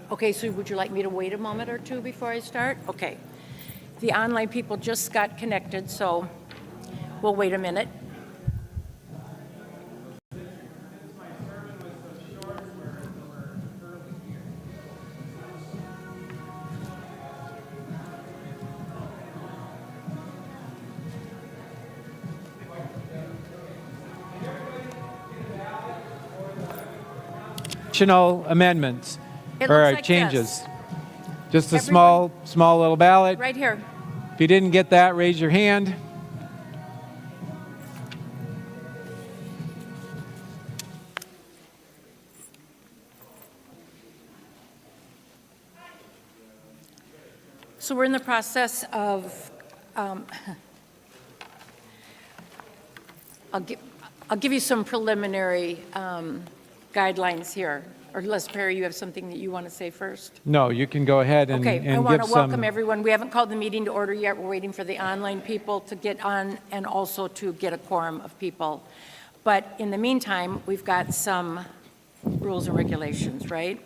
Okay, so would you like me to wait a moment or two before I start? Okay. The online people just got connected, so we'll wait a minute. Amendments It or looks like changes. this. Just a Everyone- small little ballot. Right here. If you didn't get that, raise your hand. So we're in the process of, I'll give you some preliminary guidelines here. Or Les Perry, you have something that you want to say first? No, you can go ahead and, Okay, I and want give to welcome some. everyone. We haven't called the meeting to order yet. We're waiting for the online people to get on and also to get a quorum of people. But in the meantime, we've got some rules and regulations, right?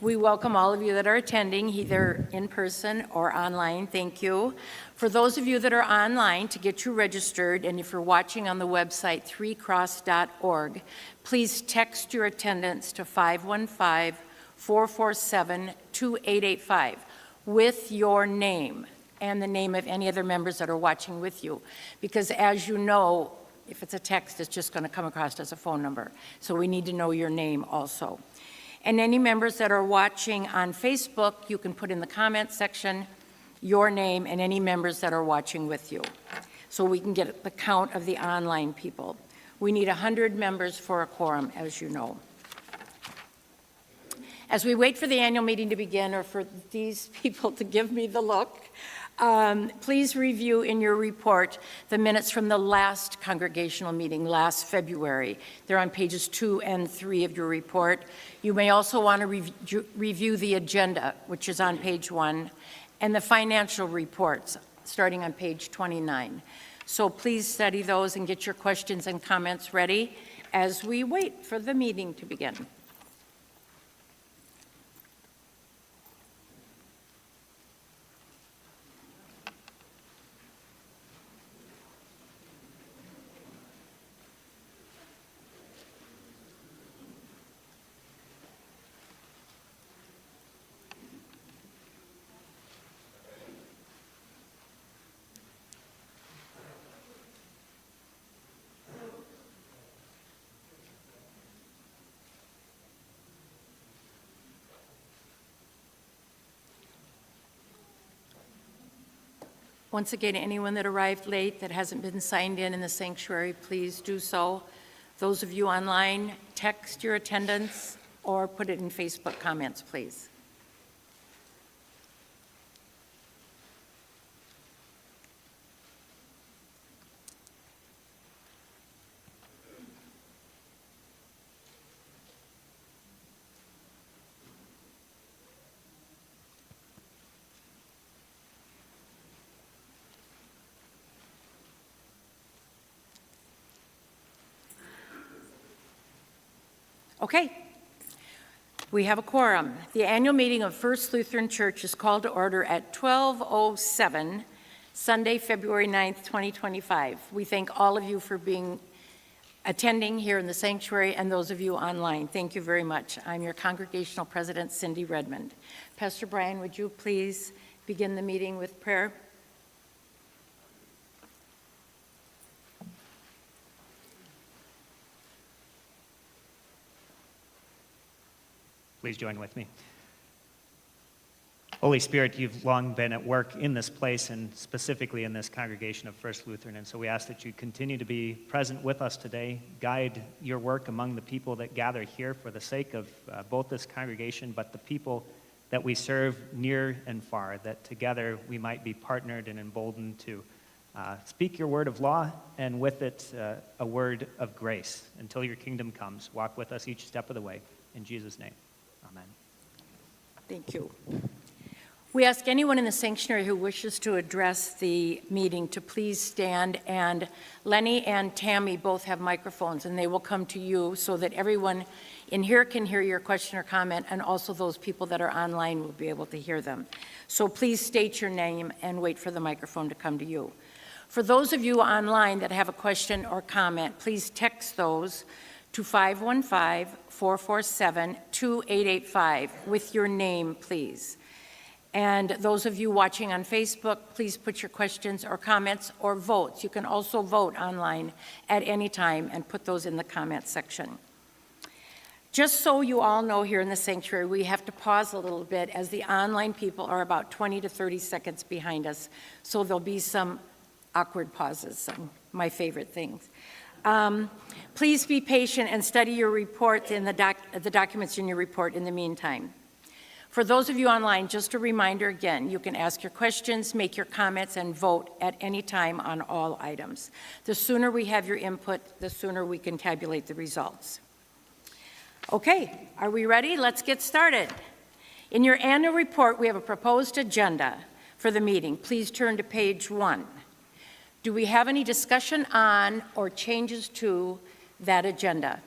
We welcome all of you that are attending, either in person or online. Thank you. For those of you that are online, to get you registered, and if you're watching on the website 3cross.org, please text your attendance to 515-447-2885 with your name and the name of any other members that are watching with you. Because as you know, if it's a text, it's just going to come across as a phone number. So we need to know your name also. And any members that are watching on Facebook, you can put in the comment section your name and any members that are watching with you, so we can get the count of the online people. We need 100 members for a quorum, as you know. As we wait for the annual meeting to begin, or for these people to give me the look, please review in your report the minutes from the last congregational meeting last February. They're on pages 2 and 3 of your report. You may also want to review the agenda, which is on page 1, and the financial reports, starting on page 29. So please study those and get your questions and comments ready as we wait for the meeting to begin. Once again, anyone that arrived late that hasn't been signed in the sanctuary, please do so. Those of you online, text your attendance or put it in Facebook comments, please. Okay, we have a quorum. The annual meeting of First Lutheran Church is called to order at 12:07, Sunday, February 9th, 2025. We thank all of you for attending here in the sanctuary, and those of you online. Thank you very much. I'm your congregational president, Cindy Redmond. Pastor Brian, would you please begin the meeting with prayer? Please join with me. Holy Spirit, you've long been at work in this place and specifically in this congregation of First Lutheran, and so we ask that you continue to be present with us today, guide your work among the people that gather here for the sake of both this congregation, but the people that we serve near and far, that together we might be partnered and emboldened to speak your word of law and with it a word of grace until your kingdom comes. Walk with us each step of the way. In Jesus' name. Amen. Thank you. We ask anyone in the sanctuary who wishes to address the meeting to please stand, and Lenny and Tammy both have microphones, and they will come to you so that everyone in here can hear your question or comment, and also those people that are online will be able to hear them. So please state your name and wait for the microphone to come to you. For those of you online that have a question or comment, please text those to 515-447-2885 with your name, please. And those of you watching on Facebook, please put your questions or comments or votes. You can also vote online at any time and put those in the comments section. Just so you all know, here in the sanctuary, we have to pause a little bit as the online people are about 20 to 30 seconds behind us. So there'll be some awkward pauses, my favorite things. Please be patient and study your report in the documents in your report in the meantime. For those of you online, just a reminder again, you can ask your questions, make your comments, and vote at any time on all items. The sooner we have your input, the sooner we can tabulate the results. Okay, are we ready? Let's get started. In your annual report, we have a proposed agenda for the meeting. Please turn to page 1. Do we have any discussion on or changes to that agenda?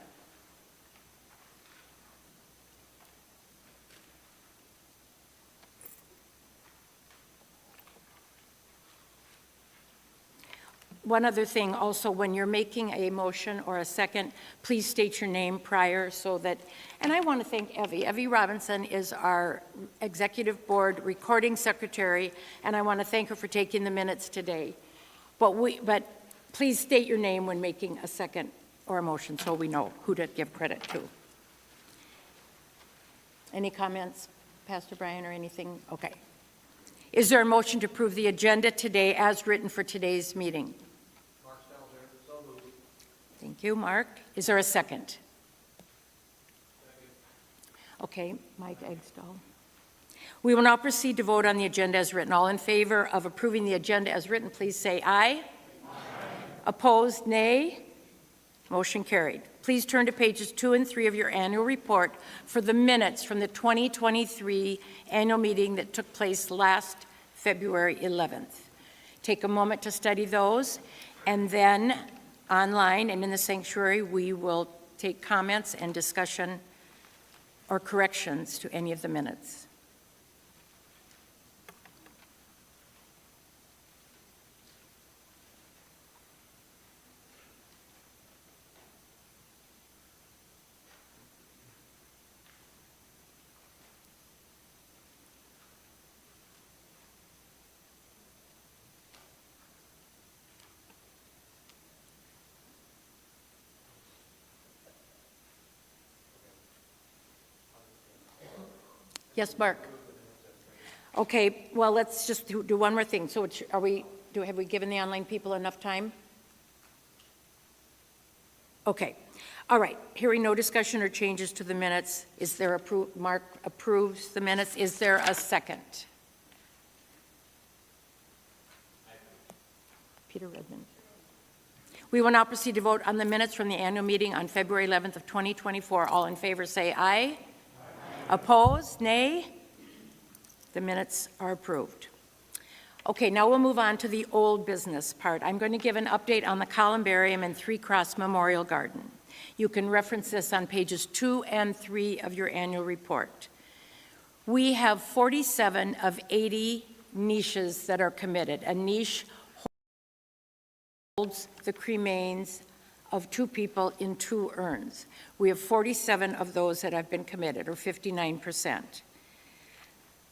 One other thing also, when you're making a motion or a second, please state your name prior so that, and I want to thank Evie. Evie Robinson is our executive board recording secretary, and I want to thank her for taking the minutes today. But please state your name when making a second or a motion so we know who to give credit to. Any comments, Pastor Brian, or anything? Okay. Is there a motion to approve the agenda today as written for today's meeting? Thank you, Mark. Is there a second? Okay, Mike Eggstall. We will now proceed to vote on the agenda as written. All in favor of approving the agenda as written, please say aye. Aye. Opposed, nay. Motion carried. Please turn to pages 2 and 3 of your annual report for the minutes from the 2023 annual meeting that took place last February 11th. Take a moment to study those, and then online and in the sanctuary, we will take comments and discussion or corrections to any of the minutes. Yes, Mark. Okay, well, let's just do one more thing. So have we given the online people enough time? Okay. All right. Hearing no discussion or changes to the minutes, is there Mark approves the minutes. Is there a second? Peter Redmond. We will now proceed to vote on the minutes from the annual meeting on February 11th of 2024. All in favor say aye. Opposed? Nay? The minutes are approved. Okay, now we'll move on to the old business part. I'm going to give an update on the Columbarium and Three Cross Memorial Garden. You can reference this on pages 2 and 3 of your annual report. We have 47 of 80 niches that are committed. A niche holds the cremains of 2 people in 2 urns. We have 47 of those that have been committed, or 59%.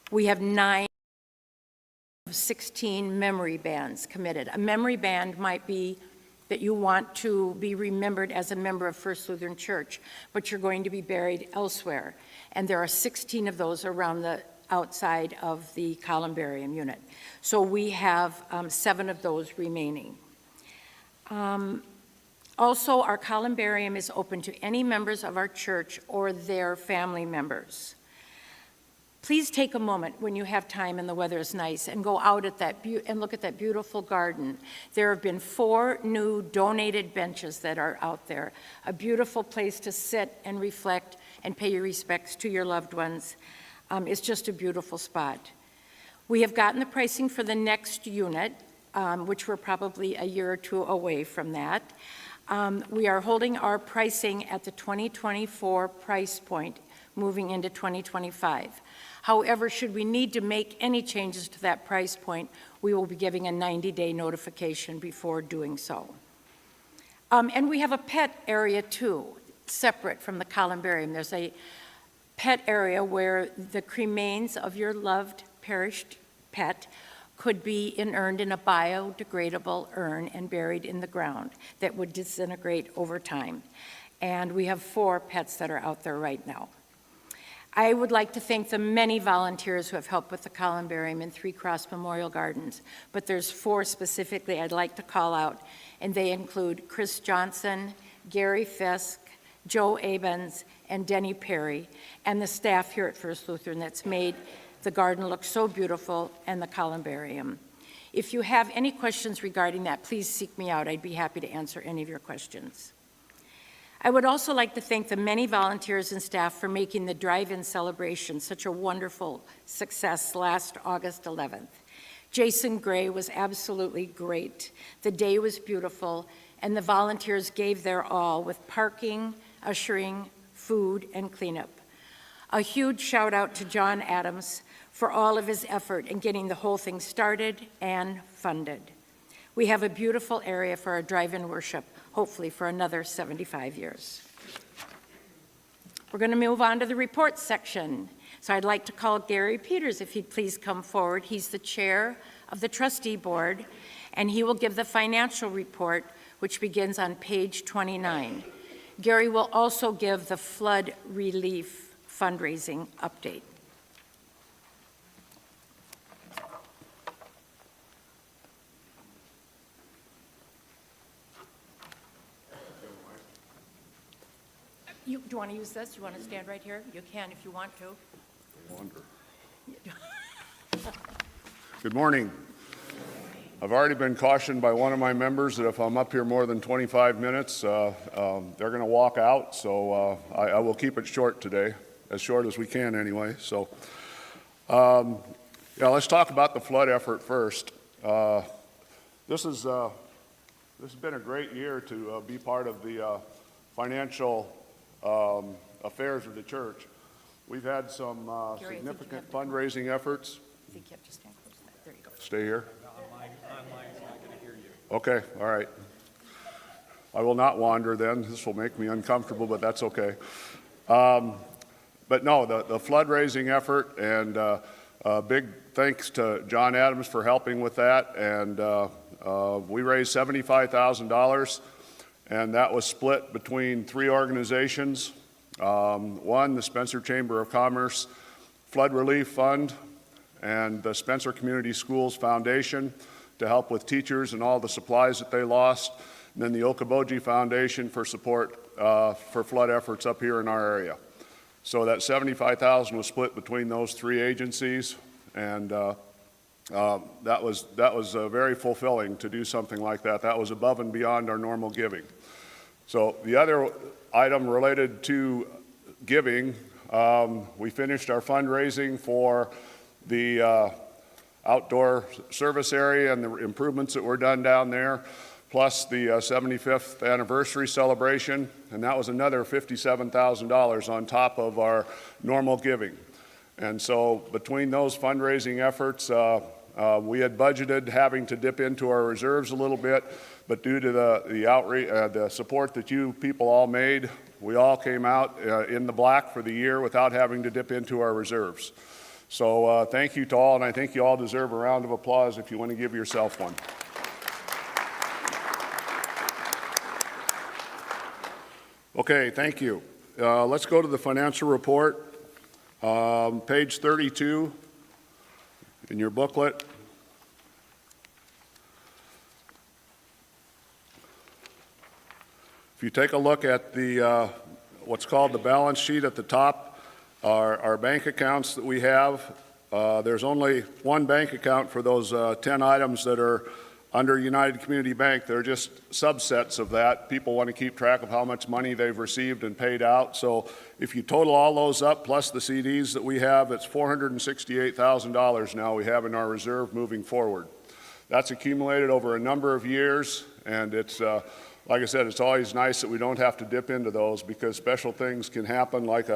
We have 9 of 16 memory bands committed. A memory band might be that you want to be remembered as a member of First Lutheran Church, but you're going to be buried elsewhere. And there are 16 of those around the outside of the Columbarium unit. So we have 7 of those remaining. Also, our columbarium is open to any members of our church or their family members. Please take a moment when you have time and the weather is nice and go out at that and look at that beautiful garden. There have been 4 new donated benches that are out there. A beautiful place to sit and reflect and pay your respects to your loved ones. It's just a beautiful spot. We have gotten the pricing for the next unit, which we're probably a year or two away from that. We are holding our pricing at the 2024 price point, moving into 2025. However, should we need to make any changes to that price point, we will be giving a 90-day notification before doing so. And we have a pet area too, separate from the columbarium. There's a pet area where the cremains of your loved perished pet could be inurned in a biodegradable urn and buried in the ground that would disintegrate over time. And we have 4 pets that are out there right now. I would like to thank the many volunteers who have helped with the columbarium and 3 Cross Memorial Gardens, but there's 4 specifically I'd like to call out, and they include Chris Johnson, Gary Fisk, Joe Abens, and Denny Perry, and the staff here at First Lutheran that's made the garden look so beautiful and the columbarium. If you have any questions regarding that, please seek me out. I'd be happy to answer any of your questions. I would also like to thank the many volunteers and staff for making the drive-in celebration such a wonderful success last August 11th. Jason Gray was absolutely great. The day was beautiful, and the volunteers gave their all with parking, ushering, food, and cleanup. A huge shout out to John Adams for all of his effort in getting the whole thing started and funded. We have a beautiful area for our drive-in worship, hopefully for another 75 years. We're going to move on to the reports section. So I'd like to call Gary Peters, if he'd please come forward. He's the chair of the trustee board, and he will give the financial report, which begins on page 29. Gary will also give the flood relief fundraising update. Do you want to use this? You want to stand right here? You can if you want to. I wonder. Good morning. I've already been cautioned by one of my members that if I'm up here more than 25 minutes, they're going to walk out, so I will keep it short today, as short as we can anyway. So, yeah, let's talk about the flood effort first. This has been a great year to be part of the financial affairs of the church. We've had some significant fundraising efforts. I think you have to stand close to that. There you go. Stay here. Online's not going to hear you. Okay, all right. I will not wander then. This will make me uncomfortable, but that's okay. But no, the flood raising effort, and big thanks to John Adams for helping with that. And we raised $75,000. And that was split between 3 organizations. One, the Spencer Chamber of Commerce Flood Relief Fund, and the Spencer Community Schools Foundation to help with teachers and all the supplies that they lost. And then the Okoboji Foundation for support for flood efforts up here in our area. So that $75,000 was split between those 3 agencies, and that was very fulfilling to do something like that. That was above and beyond our normal giving. So the other item related to giving, we finished our fundraising for the outdoor service area and the improvements that were done down there, plus the 75th anniversary celebration, and that was another $57,000 on top of our normal giving. And so between those fundraising efforts, we had budgeted having to dip into our reserves a little bit, but due to the outreach, the support that you people all made, we all came out in the black for the year without having to dip into our reserves. So thank you to all, and I think you all deserve a round of applause if you want to give yourself one. Okay, thank you. Let's go to the financial report. Page 32 in your booklet. If you take a look at the what's called the balance sheet at the top, our bank accounts that we have, there's only one bank account for those 10 items that are under United Community Bank, they're just subsets of that. People want to keep track of how much money they've received and paid out. So if you total all those up, plus the CDs that we have, it's $468,000 now we have in our reserve moving forward. That's accumulated over a number of years, and it's, like I said, it's always nice that we don't have to dip into those because special things can happen like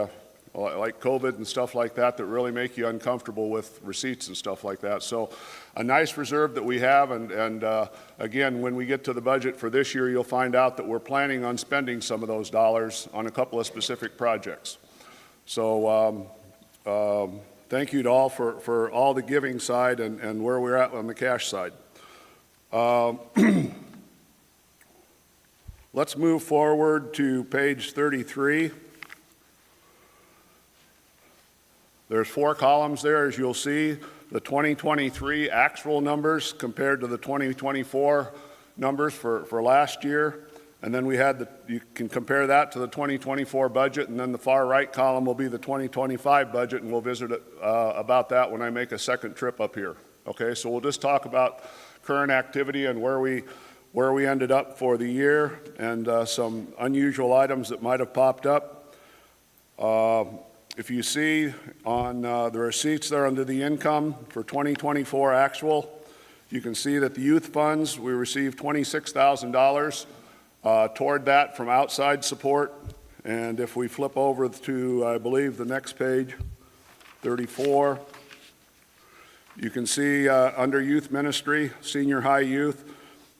COVID and stuff like that that really make you uncomfortable with receipts and stuff like that. So a nice reserve that we have, and again, when we get to the budget for this year, you'll find out that we're planning on spending some of those dollars on a couple of specific projects. So thank you to all for all the giving side and where we're at on the cash side. Let's move forward to page 33. There's 4 columns there, as you'll see, the 2023 actual numbers compared to the 2024 numbers for last year. And then we had you can compare that to the 2024 budget, and then the far right column will be the 2025 budget, and we'll visit about that when I make a second trip up here. Okay, so we'll just talk about current activity and where we ended up for the year and some unusual items that might have popped up. If you see on the receipts there under the income for 2024 actual, you can see that the youth funds, we received $26,000 toward that from outside support. And if we flip over to, I believe, the next page, 34, you can see under youth ministry, senior high youth,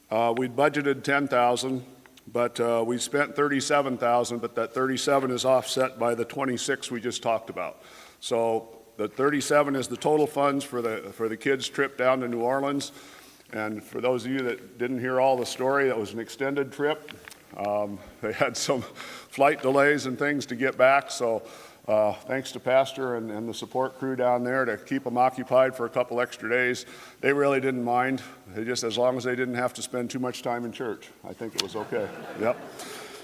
we'd budgeted $10,000. But we spent $37,000, but that 37 is offset by the 26 we just talked about. So the 37 is the total funds for the kids' trip down to New Orleans. And for those of you that didn't hear all the story, it was an extended trip. They had some flight delays and things to get back. So thanks to Pastor and the support crew down there to keep them occupied for a couple extra days. They really didn't mind. They just, as long as they didn't have to spend too much time in church, I think it was okay. Yep.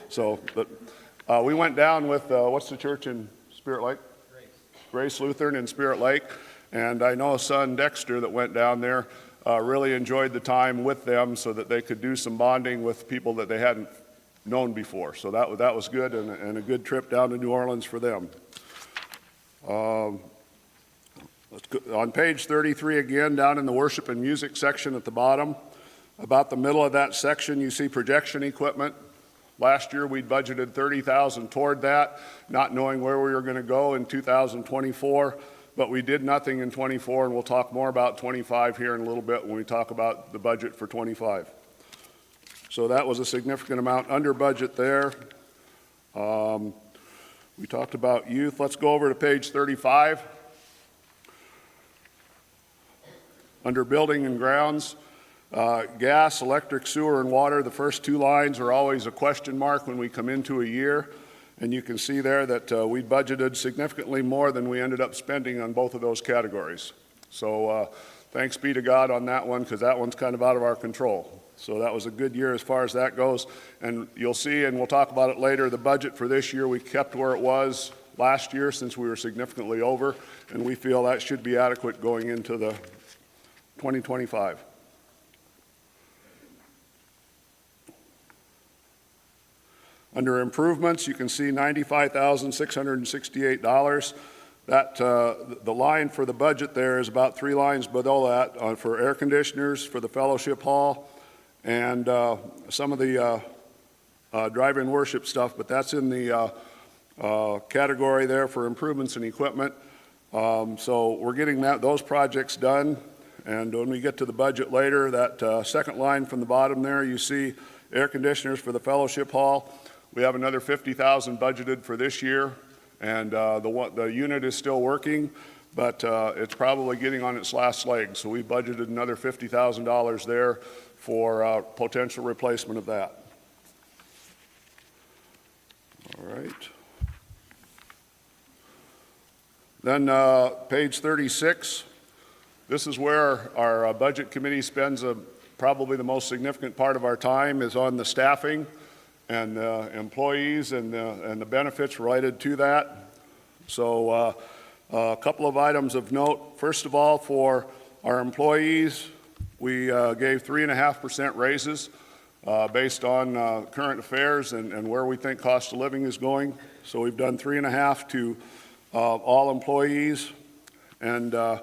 So, but we went down with, what's the church in Spirit Lake? Grace Lutheran in Spirit Lake. And I know a son, Dexter, that went down there, really enjoyed the time with them so that they could do some bonding with people that they hadn't known before. So that was good and a good trip down to New Orleans for them. Let's go on page 33 again, down in the worship and music section at the bottom. About the middle of that section, you see projection equipment. Last year, we budgeted $30,000 toward that, not knowing where we were going to go in 2024, but we did nothing in 24, and we'll talk more about 25 here in a little bit when we talk about the budget for 25. So that was a significant amount under budget there. We talked about youth. Let's go over to page 35. Under building and grounds, gas, electric, sewer, and water, the first 2 lines are always a question mark when we come into a year. And you can see there that we budgeted significantly more than we ended up spending on both of those categories. So thanks be to God on that one, because that one's kind of out of our control. So that was a good year as far as that goes. And you'll see, and we'll talk about it later, the budget for this year we kept where it was last year since we were significantly over, and we feel that should be adequate going into the 2025. Under improvements, you can see $95,668. That the line for the budget there is about 3 lines below that for air conditioners for the fellowship hall and some of the drive-in worship stuff, but that's in the category there for improvements in equipment. So we're getting those projects done, and when we get to the budget later, that second line from the bottom there, you see air conditioners for the fellowship hall. We have another $50,000 budgeted for this year, and the unit is still working, but it's probably getting on its last leg. So we budgeted another $50,000 there for potential replacement of that. All right. Then page 36. This is where our budget committee spends probably the most significant part of our time is on the staffing and employees and the benefits related to that. So a couple of items of note. First of all, for our employees, we gave 3.5% raises based on current affairs and where we think cost of living is going. So we've done 3.5 to all employees. And see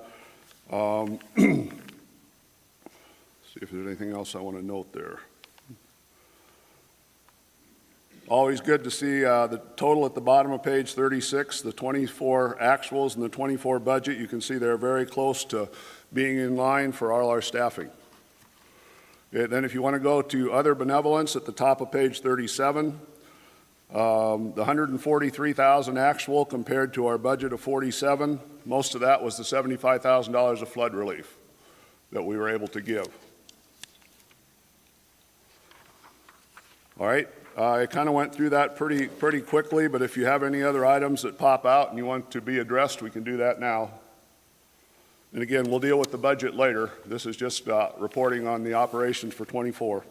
if there's anything else I want to note there. Always good to see the total at the bottom of page 36, the 24 actuals and the 24 budget. You can see they're very close to being in line for all our staffing. Then if you want to go to other benevolence at the top of page 37, the 143,000 actual compared to our budget of 47, most of that was the $75,000 of flood relief that we were able to give. All right. I kind of went through that pretty quickly, but if you have any other items that pop out and you want to be addressed, we can do that now. And again, we'll deal with the budget later. This is just reporting on the operations for 24.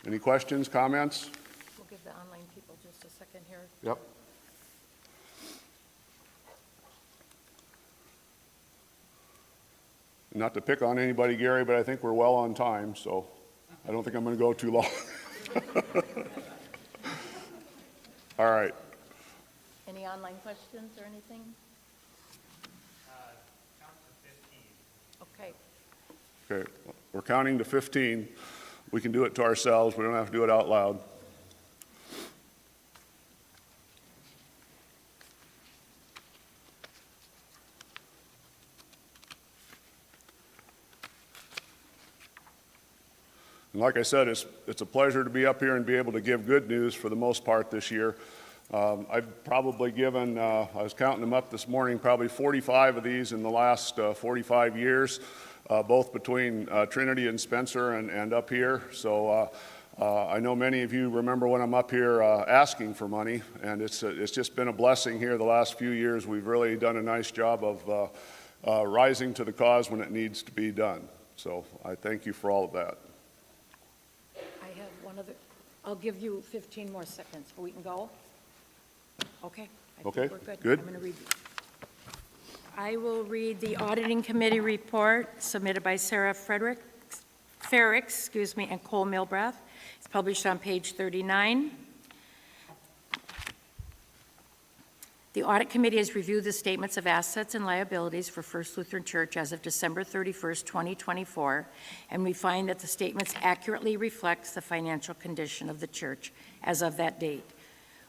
Any questions, comments? We'll give the online people just a second here. Yep. Not to pick on anybody, Gary, but I think we're well on time, so I don't think I'm going to go too long. All right. Any online questions or anything? Count to 15. Okay. Okay, we're counting to 15. We can do it to ourselves. We don't have to do it out loud. And like I said, it's a pleasure to be up here and be able to give good news for the most part this year. I've probably given, I was counting them up this morning, probably 45 of these in the last 45 years, both between Trinity and Spencer and up here. So I know many of you remember when I'm up here asking for money, and it's just been a blessing here the last few years. We've really done a nice job of rising to the cause when it needs to be done. So I thank you for all of that. I'll give you 15 more seconds. We can go? Okay. I Okay, think we're good. I'm going to read. I will read the auditing committee report submitted by Sarah Ferrix, and Cole Milbrath. It's published on page 39. The audit committee has reviewed the statements of assets and liabilities for First Lutheran Church as of December 31st, 2024, and we find that the statements accurately reflects the financial condition of the church as of that date.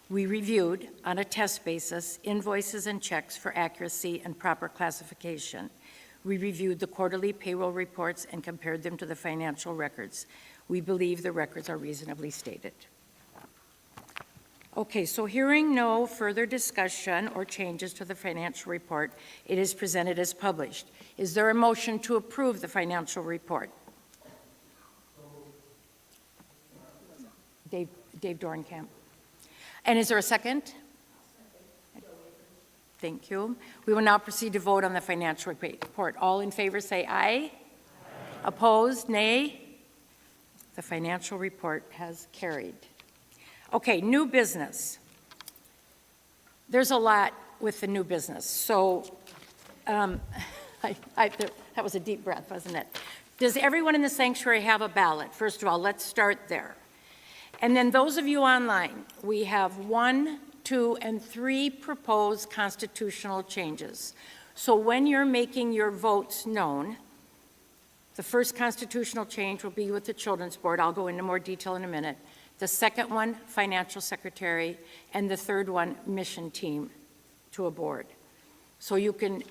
We reviewed, on a test basis, invoices and checks for accuracy and proper classification. We reviewed the quarterly payroll reports and compared them to the financial records. We believe the records are reasonably stated. Okay, so hearing no further discussion or changes to the financial report, it is presented as published. Is there a motion to approve the financial report? Dave Dornkamp. And is there a second? Thank you. We will now proceed to vote on the financial report. All in favor say aye. Aye. Opposed, nay. The financial report has carried. Okay, new business. There's a lot with the new business. So that was a deep breath, wasn't it? Does everyone in the sanctuary have a ballot? First of all, let's start there. And then those of you online, we have 1, 2, and 3 proposed constitutional changes. So when you're making your votes known, the first constitutional change will be with the Children's Board. I'll go into more detail in a minute. The second one, financial secretary, and the third one, mission team to a board. So you can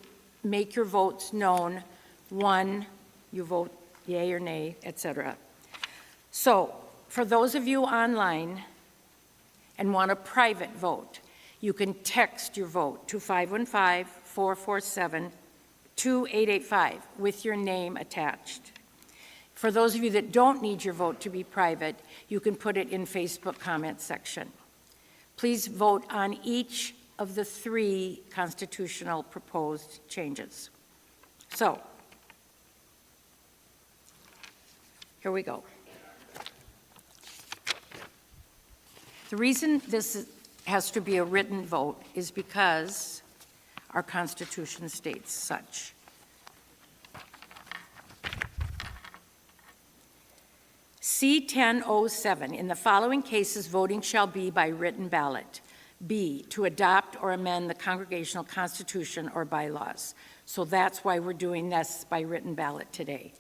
make your votes known. 1, you vote yay or nay, etc. So for those of you online and want a private vote, you can text your vote to 515-447-2885 with your name attached. For those of you that don't need your vote to be private, you can put it in Facebook comment section. Please vote on each of the 3 constitutional proposed changes. So, here we go. The reason this has to be a written vote is because our Constitution states such. C-1007, in the following cases, voting shall be by written ballot. B, to adopt or amend the congregational constitution or bylaws. So that's why we're doing this by written ballot today.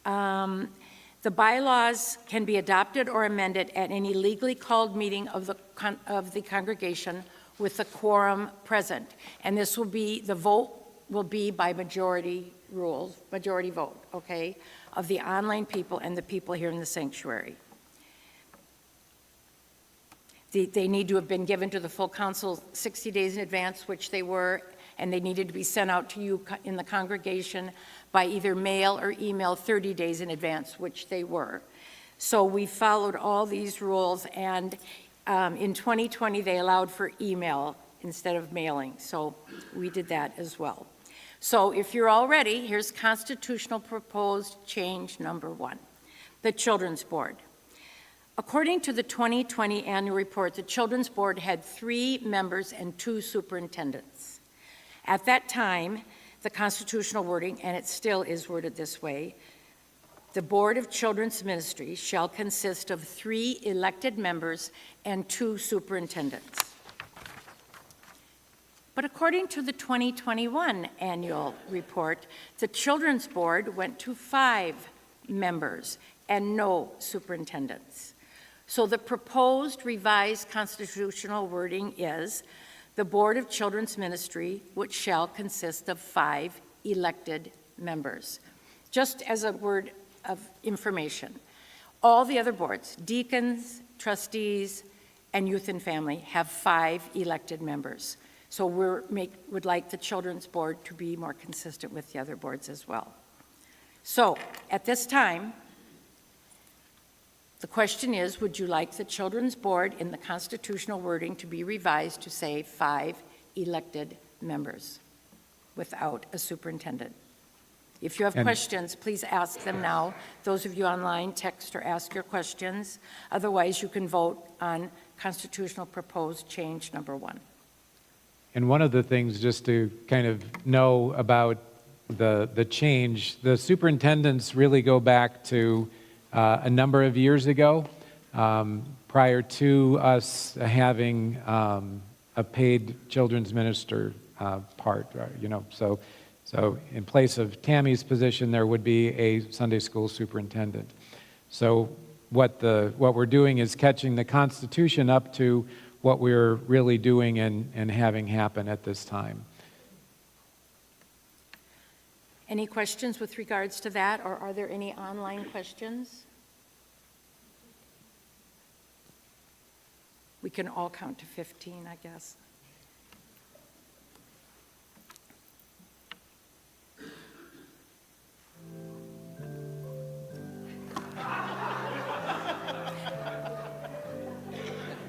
The bylaws can be adopted or amended at any legally called meeting of the congregation with the quorum present. And this will be, the vote will be by majority rules, majority vote, okay, of the online people and the people here in the sanctuary. They need to have been given to the full council 60 days in advance, which they were, and they needed to be sent out to you in the congregation by either mail or email 30 days in advance, which they were. So we followed all these rules, and in 2020, they allowed for email instead of mailing, so we did that as well. So if you're all ready, here's constitutional proposed change number 1, the Children's Board. According to the 2020 annual report, the Children's Board had 3 members and 2 superintendents. At that time, the constitutional wording, and it still is worded this way, the Board of Children's Ministry shall consist of 3 elected members and 2 superintendents. But according to the 2021 annual report, the Children's Board went to 5 members and no superintendents. So the proposed revised constitutional wording is the Board of Children's Ministry, which shall consist of 5 elected members. Just as a word of information, all the other boards, deacons, trustees, and youth and family have 5 elected members. So would like the Children's Board to be more consistent with the other boards as well. So at this time, the question is, would you like the Children's Board in the constitutional wording to be revised to say 5 elected members without a superintendent? If you have questions, please ask them now. Those of you online, text or ask your questions. Otherwise, you can vote on constitutional proposed change number 1. And one of the things just to kind of know about the change, the superintendents really go back to a number of years ago, prior to us having a paid children's minister part, you know. So in place of Tammy's position, there would be a Sunday school superintendent. So what we're doing is catching the Constitution up to what we're really doing and having happen at this time. Any questions with regards to that, or are there any online questions? We can all count to 15, I guess.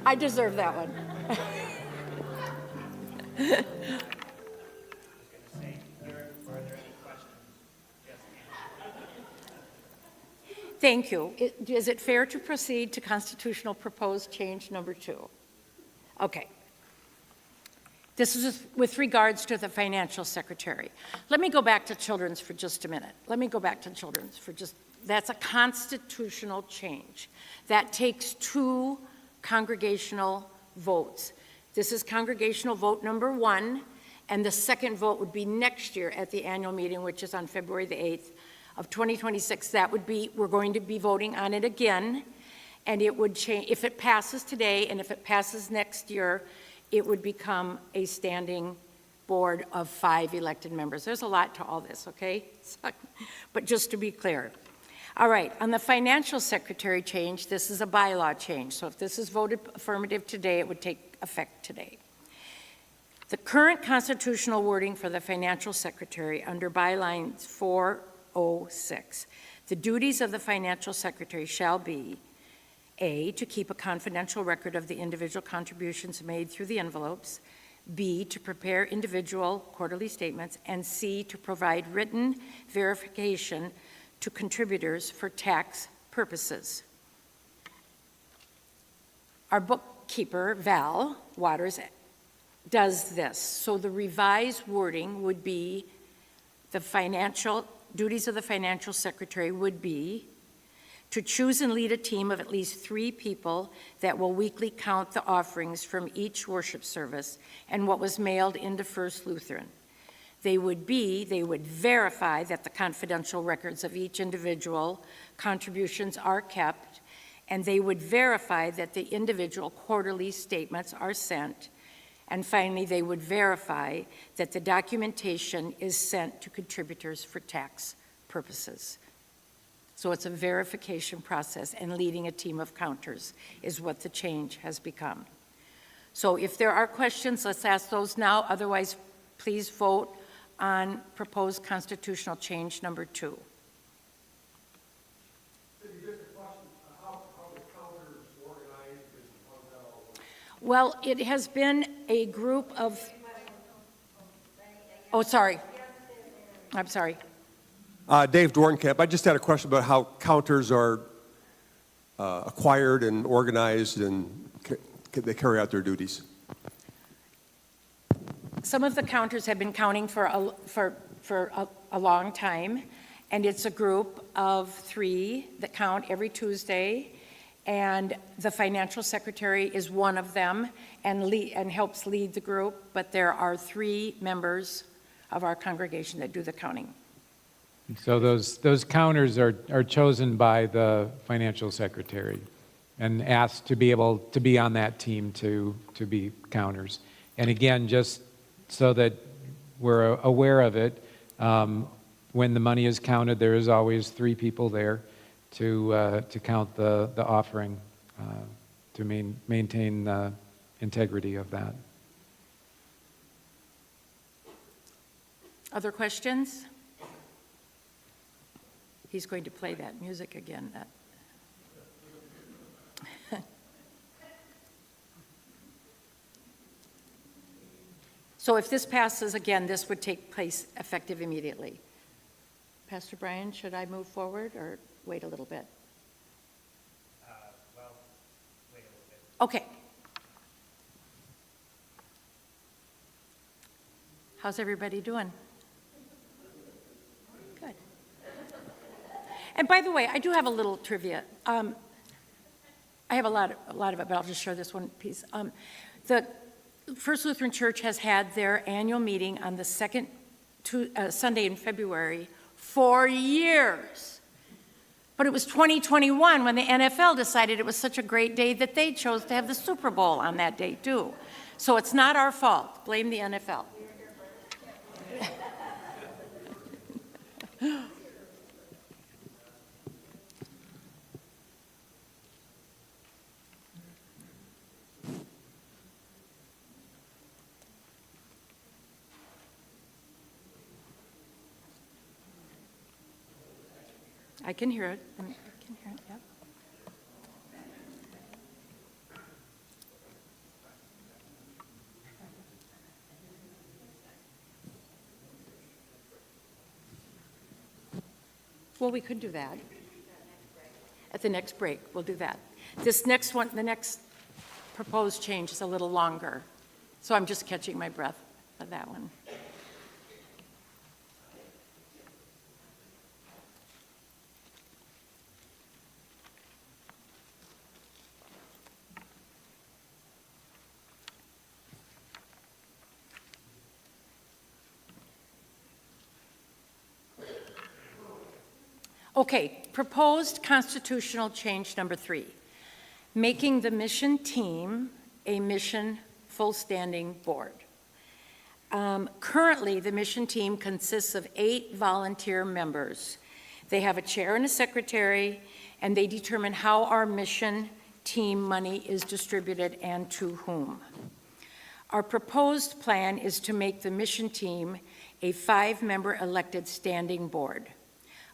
I deserve that one. Thank you. Is it fair to proceed to constitutional proposed change number 2? Okay. This is with regards to the financial secretary. Let me go back to children's for just a minute. That's a constitutional change. That takes 2 congregational votes. This is congregational vote number 1, and the second vote would be next year at the annual meeting, which is on February the 8th of 2026. That would be, we're going to be voting on it again, and it would change, if it passes today and if it passes next year, it would become a standing board of 5 elected members. There's a lot to all this, okay? But just to be clear. All right, on the financial secretary change, this is a bylaw change. So if this is voted affirmative today, it would take effect today. The current constitutional wording for the financial secretary under bylines 406, the duties of the financial secretary shall be A, to keep a confidential record of the individual contributions made through the envelopes, B, to prepare individual quarterly statements, and C, to provide written verification to contributors for tax purposes. Our bookkeeper keeper, Val Waters, does this. So the revised wording would be, the financial duties of the financial secretary would be to choose and lead a team of at least 3 people that will weekly count the offerings from each worship service and what was mailed into First Lutheran. They would verify that the confidential records of each individual contributions are kept, and they would verify that the individual quarterly statements are sent. And finally, they would verify that the documentation is sent to contributors for tax purposes. So it's a verification process, and leading a team of counters is what the change has become. So if there are questions, let's ask those now. Otherwise, please vote on proposed constitutional change number 2. Well, it has been a group of, oh, sorry. I'm sorry. Dave Dornkamp, I just had a question about how counters are acquired and organized and they carry out their duties. Some of the counters have been counting for a long time, and it's a group of 3 that count every Tuesday, and the financial secretary is one of them and helps lead the group, but there are 3 members of our congregation that do the counting. So those counters are chosen by the financial secretary and asked to be able to be on that team to be counters. And again, just so that we're aware of it, when the money is counted, there is always 3 people there to count the offering, to maintain the integrity of that. Other questions? He's going to play that music again. So if this passes again, this would take place effective immediately. Pastor Brian, should I move forward or wait a little bit? Well, wait a little bit. Okay. How's everybody doing? Good. And by the way, I do have a little trivia. I have a lot of it, but I'll just share this one piece. The First Lutheran Church has had their annual meeting on the second Sunday in February for years. But it was 2021 when the NFL decided it was such a great day that they chose to have the Super Bowl on that day too. So it's not our fault. Blame the NFL. I can hear it. I can hear it, yep. Well, we could do that. At the next break, we'll do that. This next one, the next proposed change is a little longer, so I'm just catching my breath for that one. Okay, proposed constitutional change number 3, making the mission team a mission full-standing board. Currently, the mission team consists of 8 volunteer members. They have a chair and a secretary, and they determine how our mission team money is distributed and to whom. Our proposed plan is to make the mission team a 5-member elected standing board.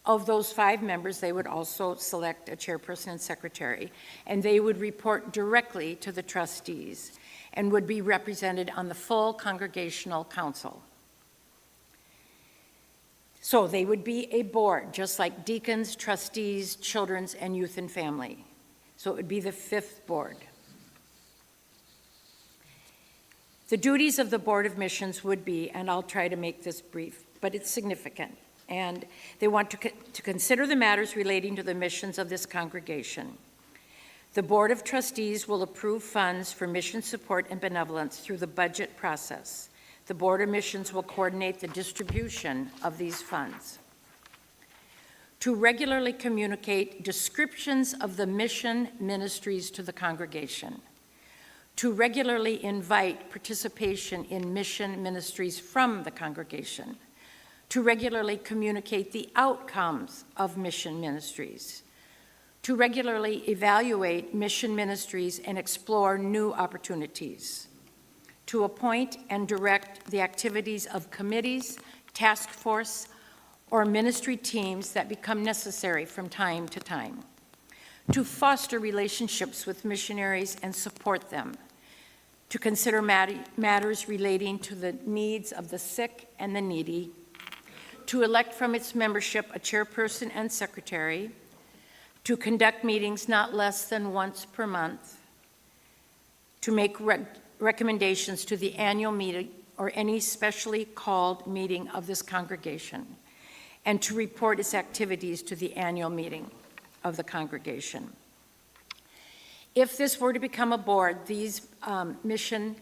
Of those 5 members, they would also select a chairperson and secretary, and they would report directly to the trustees and would be represented on the full congregational council. So they would be a board, just like deacons, trustees, children's, and youth and family. So it would be the 5th board. The duties of the Board of Missions would be, and I'll try to make this brief, but it's significant, and they want to consider the matters relating to the missions of this congregation. The Board of Trustees will approve funds for mission support and benevolence through the budget process. The Board of Missions will coordinate the distribution of these funds. To regularly communicate descriptions of the mission ministries to the congregation. To regularly invite participation in mission ministries from the congregation. To regularly communicate the outcomes of mission ministries. To regularly evaluate mission ministries and explore new opportunities. To appoint and direct the activities of committees, task force, or ministry teams that become necessary from time to time. To foster relationships with missionaries and support them. To consider matters relating to the needs of the sick and the needy. To elect from its membership a chairperson and secretary. To conduct meetings not less than once per month. To make recommendations to the annual meeting or any specially called meeting of this congregation, and to report its activities to the annual meeting of the congregation. If this were to become a board, these mission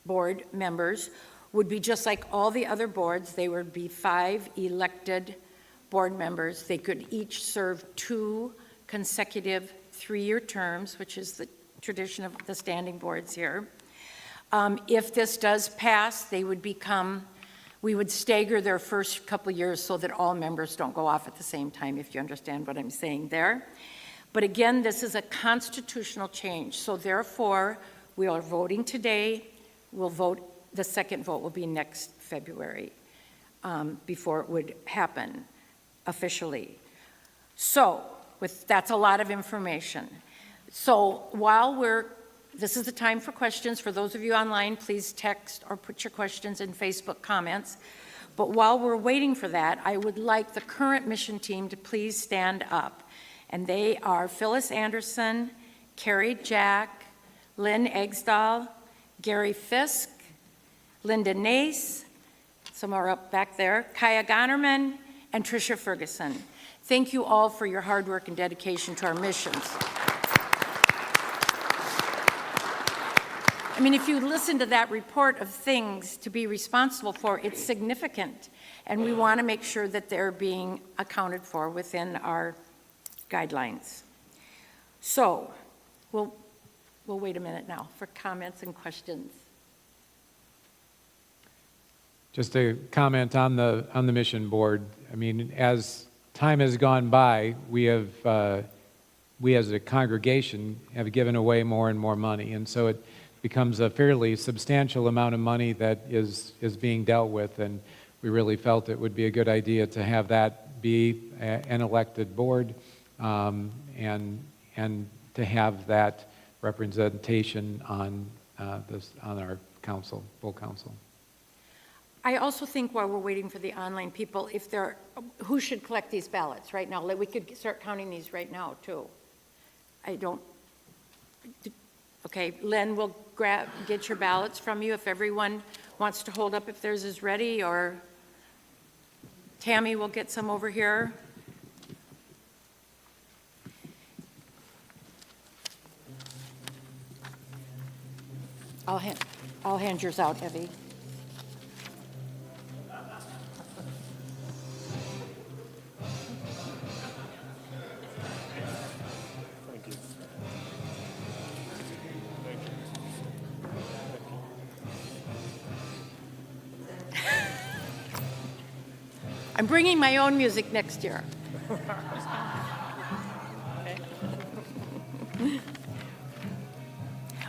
board members would be just like all the other boards. They would be 5 elected board members. They could each serve 2 consecutive 3-year terms, which is the tradition of the standing boards here. If this does pass, we would stagger their first couple years so that all members don't go off at the same time, if you understand what I'm saying there. But again, this is a constitutional change, so therefore, we are voting today. We'll vote, the second vote will be next February, before it would happen officially. So, that's a lot of information. So this is the time for questions. For those of you online, please text or put your questions in Facebook comments. But while we're waiting for that, I would like the current mission team to please stand up. And they are Phyllis Anderson, Carrie Jack, Lynn Eggsdahl, Gary Fisk, Linda Nace, some are up back there, Kaya Gonnerman, and Tricia Ferguson. Thank you all for your hard work and dedication to our missions. I mean, if you listen to that report of things to be responsible for, it's significant, and we want to make sure that they're being accounted for within our guidelines. So, we'll wait a minute now for comments and questions. Just a comment on the mission board. I mean, as time has gone by, we as a congregation have given away more and more money, and so it becomes a fairly substantial amount of money that is being dealt with, and we really felt it would be a good idea to have that be an elected board, and to have that representation on our council, full council. I also think while we're waiting for the online people, who should collect these ballots right now? We could start counting these right now, too. Okay, Len will get your ballots from you if everyone wants to hold up if theirs is ready, or Tammy will get some over here. I'll hand yours out, Evie. I'm bringing my own music next year.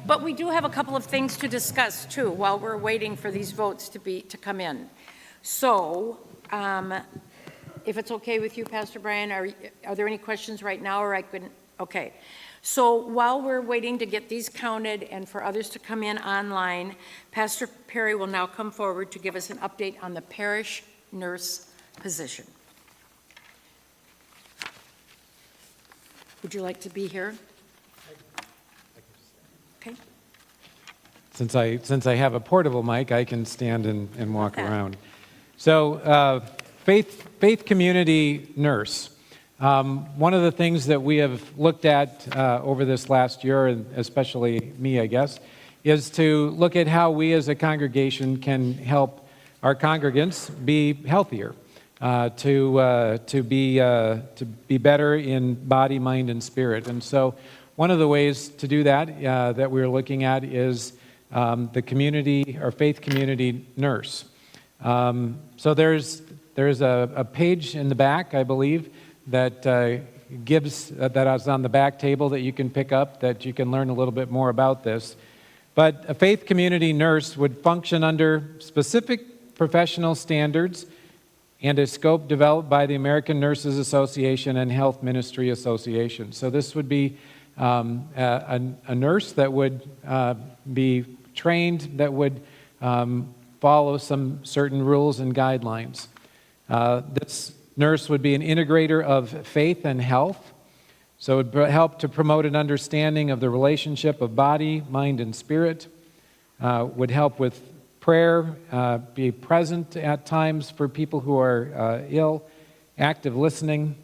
But we do have a couple of things to discuss too while we're waiting for these votes to come in. So, if it's okay with you, Pastor Brian, are there any questions right now, or I couldn't? Okay. So while we're waiting to get these counted and for others to come in online, Pastor Perry will now come forward to give us an update on the parish nurse position. Would you like to be here? Okay. since I have a portable mic, I can stand and walk around. So, faith community nurse. One of the things that we have looked at over this last year, and especially me, I guess, is to look at how we as a congregation can help our congregants be healthier, to be better in body, mind, and spirit. And so one of the ways to do that that we're looking at is the community or faith community nurse. So there's a page in the back, I believe, that gives, that is on the back table that you can pick up, that you can learn a little bit more about this. But a faith community nurse would function under specific professional standards and a scope developed by the American Nurses Association and Health Ministry Association. So this would be a nurse that would be trained, that would follow some certain rules and guidelines. This nurse would be an integrator of faith and health. So it would help to promote an understanding of the relationship of body, mind, and spirit. Would help with prayer, be present at times for people who are ill, active listening.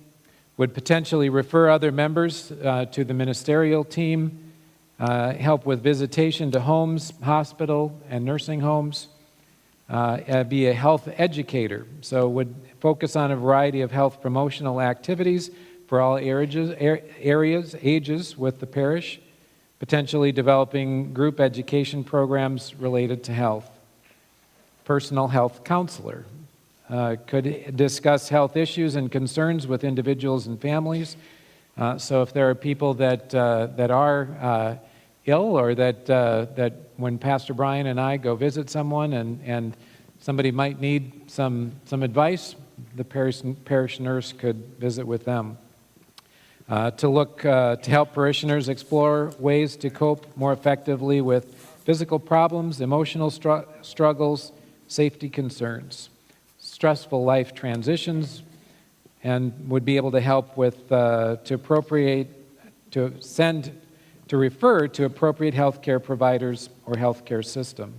Would potentially refer other members to the ministerial team, help with visitation to homes, hospital, and nursing homes. Be a health educator, so would focus on a variety of health promotional activities for all ages with the parish, potentially developing group education programs related to health. Personal health counselor could discuss health issues and concerns with individuals and families. So if there are people that are ill, or that when Pastor Brian and I go visit someone and somebody might need some advice, the parish nurse could visit with them. To help parishioners explore ways to cope more effectively with physical problems, emotional struggles, safety concerns, stressful life transitions, and would be able to help with to refer to appropriate healthcare providers or healthcare system,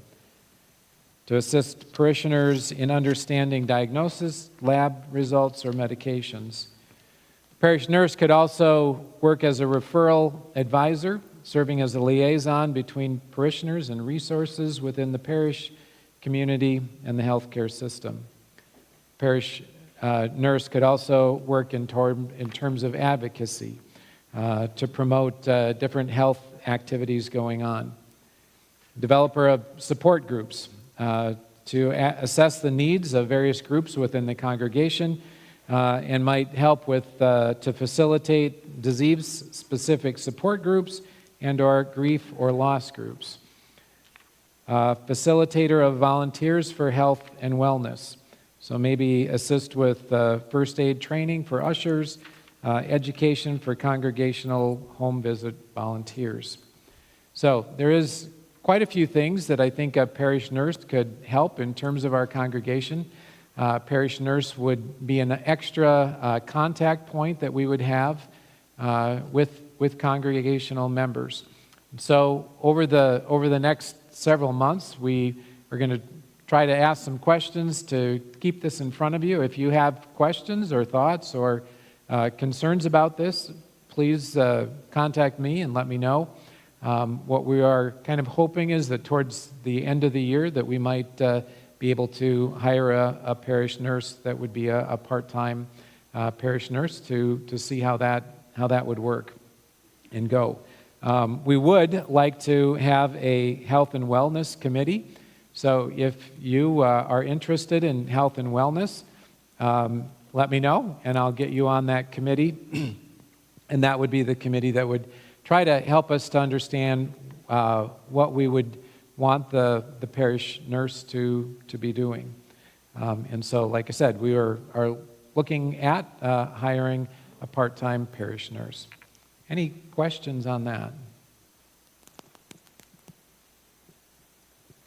to assist parishioners in understanding diagnosis, lab results, or medications. Parish nurse could also work as a referral advisor, serving as a liaison between parishioners and resources within the parish community and the healthcare system. Parish nurse could also work in terms of advocacy to promote different health activities going on. Developer of support groups to assess the needs of various groups within the congregation, and might help with to facilitate disease-specific support groups and/or grief or loss groups. Facilitator of volunteers for health and wellness. So maybe assist with first aid training for ushers, education for congregational home visit volunteers. So there is quite a few things that I think a parish nurse could help in terms of our congregation. Parish nurse would be an extra contact point that we would have with congregational members. So over the next several months, we are going to try to ask some questions to keep this in front of you. If you have questions or thoughts or concerns about this, please contact me and let me know. What we are kind of hoping is that towards the end of the year that we might be able to hire a parish nurse that would be a part-time parish nurse to see how that would work and go. We would like to have a health and wellness committee. So if you are interested in health and wellness, let me know and I'll get you on that committee. And that would be the committee that would try to help us to understand what we would want the parish nurse to be doing. And so, like I said, we are looking at hiring a part-time parish nurse. Any questions on that?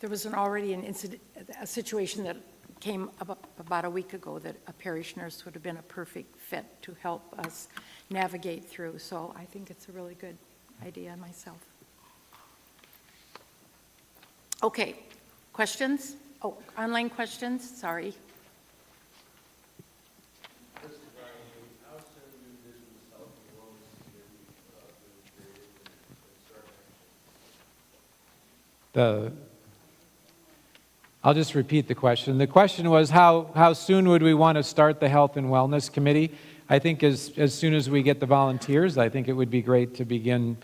There was a situation that came up about a week ago that a parish nurse would have been a perfect fit to help us navigate through. So I think it's a really good idea myself. Okay, questions? Oh, online questions, sorry. I'll just repeat the question. The question was how soon would we want to start the Health and Wellness Committee? I think as soon as we get the volunteers, I think it would be great to begin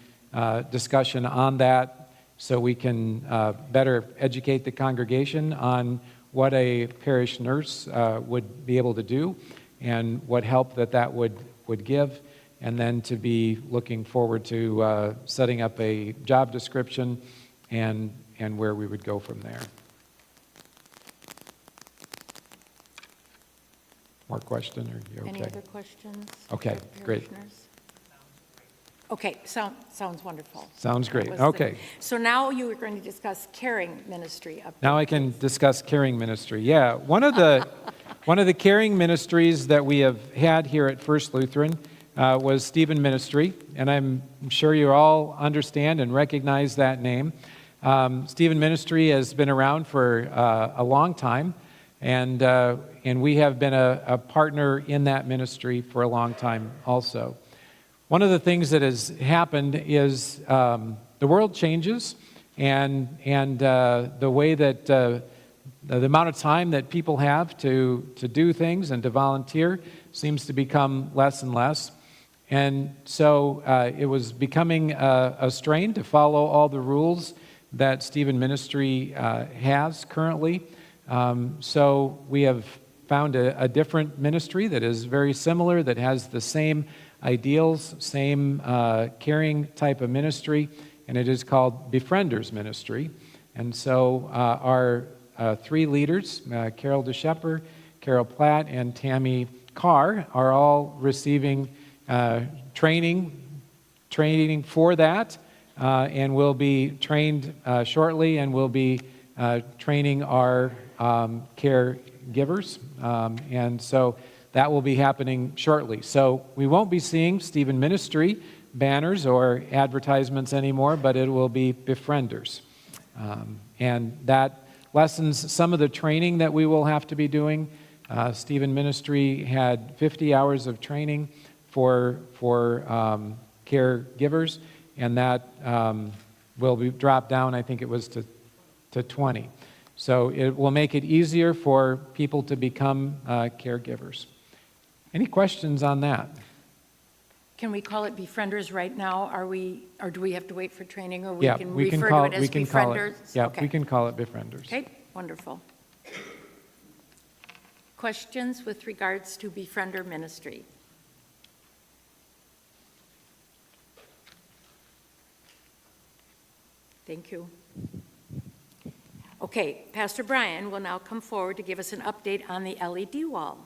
discussion on that so we can better educate the congregation on what a parish nurse would be able to do and what help that would give, and then to be looking forward to setting up a job description and where we would go from there. More question, or you okay? Any other questions? Okay, for great. parishioners? Okay, sounds wonderful. Sounds great. That was the- Okay. So now you are going to discuss caring ministry. Now I can discuss caring ministry. Yeah, one of the caring ministries that we have had here at First Lutheran was Stephen Ministry, and I'm sure you all understand and recognize that name. Stephen Ministry has been around for a long time, and we have been a partner in that ministry for a long time also. One of the things that has happened is the world changes, and the way that the amount of time that people have to do things and to volunteer seems to become less and less. And so it was becoming a strain to follow all the rules that Stephen Ministry has currently. So we have found a different ministry that is very similar, that has the same ideals, same caring type of ministry, and it is called Befrienders Ministry. And so our three leaders, Carol DeShepper, Carol Platt, and Tammy Carr, are all receiving training for that, and will be trained shortly, and will be training our caregivers, and so that will be happening shortly. So we won't be seeing Stephen Ministry banners or advertisements anymore, but it will be Befrienders, and that lessens some of the training that we will have to be doing. Stephen Ministry had 50 hours of training for caregivers, and that will be dropped down, I think it was to 20. So it will make it easier for people to become caregivers. Any questions on that? Can we call it Befrienders right now? Or do we have to wait for training, or Yeah, can we can refer call to it as we can call Befrienders? it. Yeah, Okay. we can call it Befrienders. Okay, wonderful. Questions with regards to Befriender Ministry? Thank you. Okay, Pastor Brian will now come forward to give us an update on the LED wall.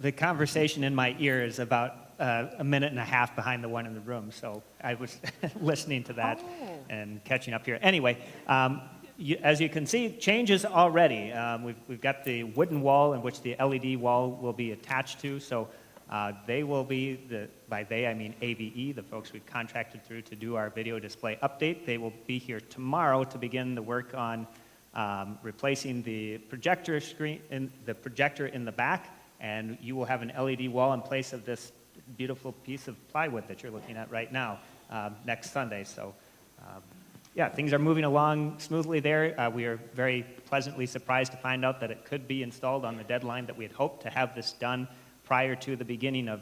The conversation in my ear is about a minute and a half behind the one in the room, so I was listening to that and catching up here. Anyway, as you can see, changes already. We've got the wooden wall in which the LED wall will be attached to, so they will be, by they I mean AVE, the folks we've contracted through to do our video display update. They will be here tomorrow to begin the work on replacing the projector screen, the projector in the back, and you will have an LED wall in place of this beautiful piece of plywood that you're looking at right now next Sunday. So yeah, things are moving along smoothly there. We are very pleasantly surprised to find out that it could be installed on the deadline that we had hoped to have this done prior to the beginning of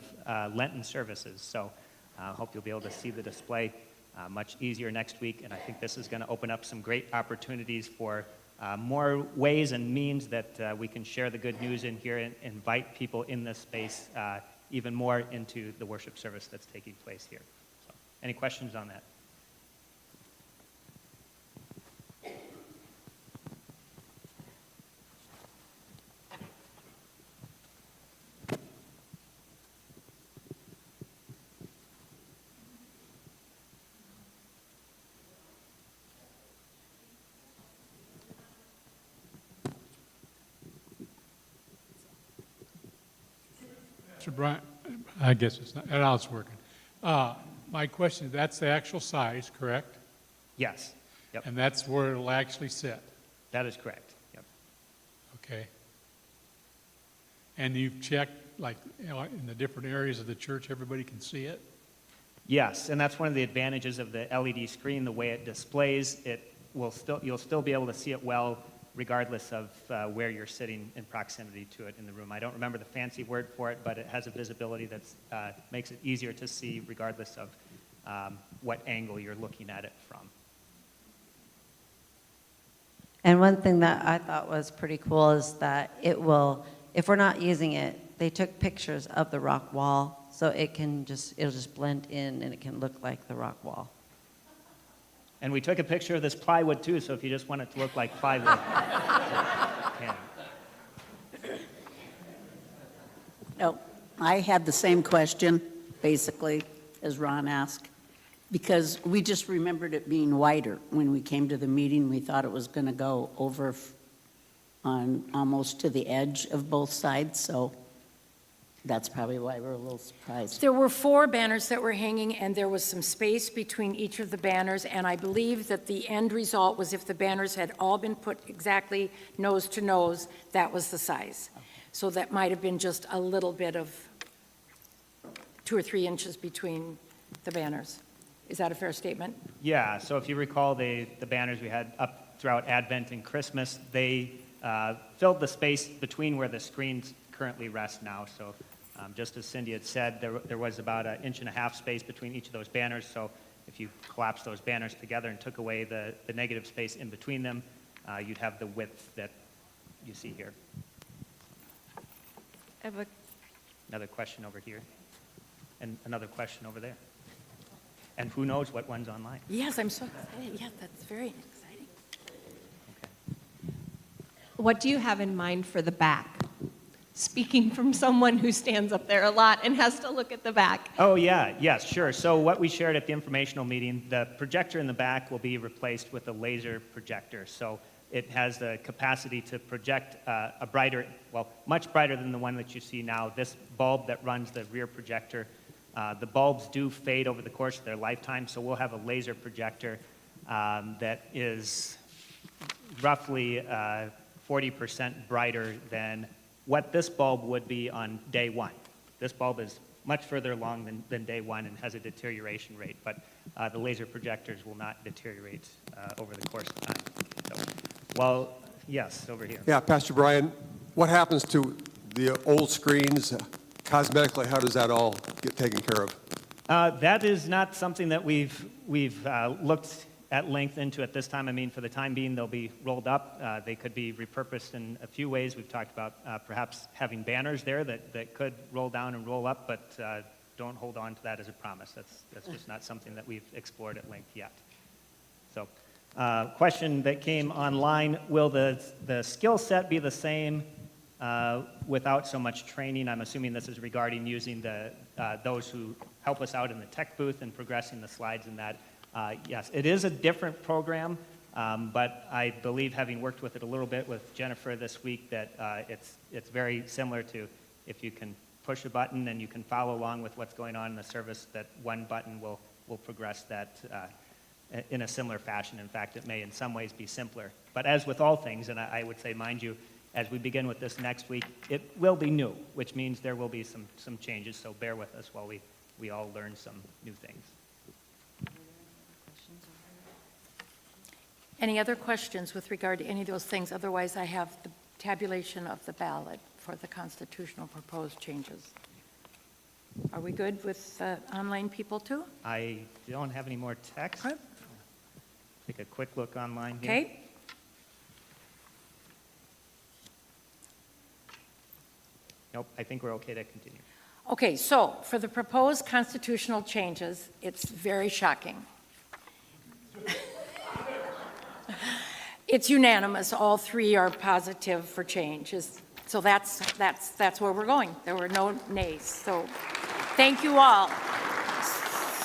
Lenten services. So I hope you'll be able to see the display much easier next week, and I think this is going to open up some great opportunities for more ways and means that we can share the good news in here and invite people in this space even more into the worship service that's taking place here. So, any questions on that? Pastor Brian, I guess it's not, now it's working. My question, that's the actual size, correct? Yes. Yep. And that's where it'll actually sit, That is correct. Yep. okay? And you've checked, like, you know, in the different areas of the church, everybody can see it? Yes, and that's one of the advantages of the LED screen, the way it displays. You'll still be able to see it well regardless of where you're sitting in proximity to it in the room. I don't remember the fancy word for it, but it has a visibility that makes it easier to see regardless of what angle you're looking at it from. And one thing that I thought was pretty cool is that it will, if we're not using it, they took pictures of the rock wall, so it'll just blend in and it can look like the rock wall. And we took a picture of this plywood too, so if you just want it to look like plywood, you can. No, I had the same question, basically, as Ron asked, because we just remembered it being wider. When we came to the meeting, we thought it was going to go over on almost to the edge of both sides, so that's probably why we're a little surprised. There were 4 banners that were hanging, and there was some space between each of the banners, and I believe that the end result was if the banners had all been put exactly nose to nose, that was the size. So that might have been just a little bit of 2 or 3 inches between the banners. Is that a fair statement? Yeah, so if you recall the banners we had up throughout Advent and Christmas, they filled the space between where the screens currently rest now. So just as Cindy had said, there was about 1.5 inch space between each of those banners. So if you collapse those banners together and took away the negative space in between them, you'd have the width that you see here. I have a Another question over here, and another question over there. And who knows what one's online. Yes, I'm so excited. Yeah, that's very exciting. What do you have in mind for the back? Speaking from someone who stands up there a lot and has to look at the back. Oh, yeah, yes, sure. So what we shared at the informational meeting, the projector in the back will be replaced with a laser projector. So it has the capacity to project a brighter, well, much brighter than the one that you see now. This bulb that runs the rear projector, the bulbs do fade over the course of their lifetime, so we'll have a laser projector that is roughly 40% brighter than what this bulb would be on day one. This bulb is much further along than day one and has a deterioration rate, but the laser projectors will not deteriorate over the course of time. So, well, yes, over here. Yeah, Pastor Brian, what happens to the old screens? Cosmetically, how does that all get taken care of? That is not something that we've looked at length into at this time. I mean, for the time being, they'll be rolled up. They could be repurposed in a few ways. We've talked about perhaps having banners there that could roll down and roll up, but don't hold on to that as a promise. That's just not something that we've explored at length yet. So, question that came online, will the skill set be the same without so much training? I'm assuming this is regarding using those who help us out in the tech booth and progressing the slides and that. Yes, it is a different program, but I believe, having worked with it a little bit with Jennifer this week, that it's very similar to if you can push a button and you can follow along with what's going on in the service, that one button will progress that in a similar fashion. In fact, it may in some ways be simpler. But as with all things, and I would say, mind you, as we begin with this next week, it will be new, which means there will be some changes, so bear with us while we all learn some new things. Any other questions with regard to any of those things? Otherwise, I have the tabulation of the ballot for the constitutional proposed changes. Are we good with online people too? I don't have any more text. Okay. Take a quick look online here. Okay. Nope, I think we're okay to continue. Okay, so for the proposed constitutional changes, it's very shocking. It's unanimous. All 3 are positive for change. So that's where we're going. There were no nays. So thank you all.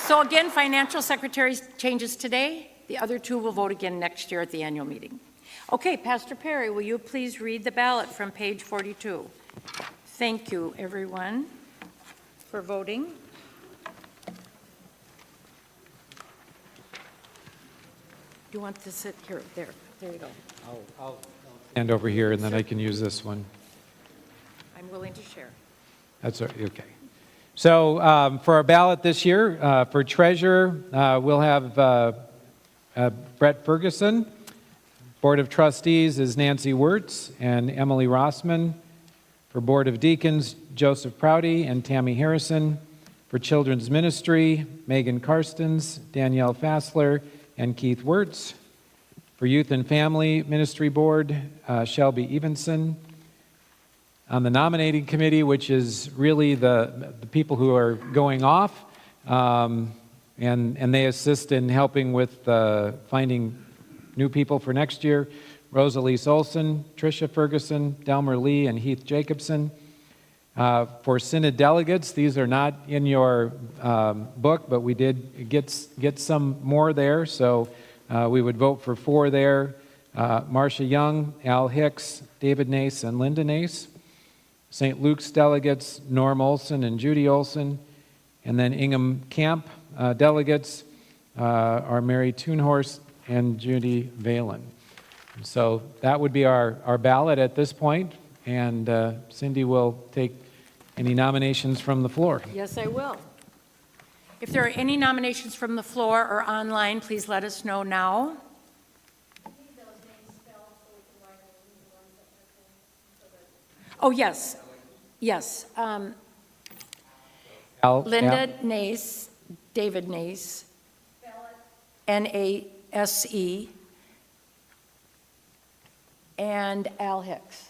So again, financial secretary's changes today. The other 2 will vote again next year at the annual meeting. Okay, Pastor Perry, will you please read the ballot from page 42? Thank you, everyone. for voting. Do you want to sit here? There you go. And over here, and then I can use this one. I'm willing to share. That's okay. So for our ballot this year, for treasurer, we'll have Brett Ferguson. Board of Trustees is Nancy Wirtz and Emily Rossman. For Board of Deacons, Joseph Prouty and Tammy Harrison. For Children's Ministry, Megan Karstens, Danielle Fassler, and Keith Wirtz. For Youth and Family Ministry Board, Shelby Evenson. On the nominating committee, which is really the people who are going off, and they assist in helping with finding new people for next year, Rosalise Olson, Tricia Ferguson, Delmer Lee, and Heath Jacobson. For Synod delegates, these are not in your book, but we did get some more there, so we would vote for 4 there. Marcia Young, Al Hicks, David Nace, and Linda Nace. St. Luke's delegates, Norm Olson and Judy Olson. And then Ingham Camp delegates are Mary Toonhorst and Judy Valen. So that would be our ballot at this point, and Cindy will take any nominations from the floor. Yes, I will. If there are any nominations from the floor or online, please let us know now. Oh, yes, yes. Linda Nace, David Nace, N-A-S-E, and Al Hicks.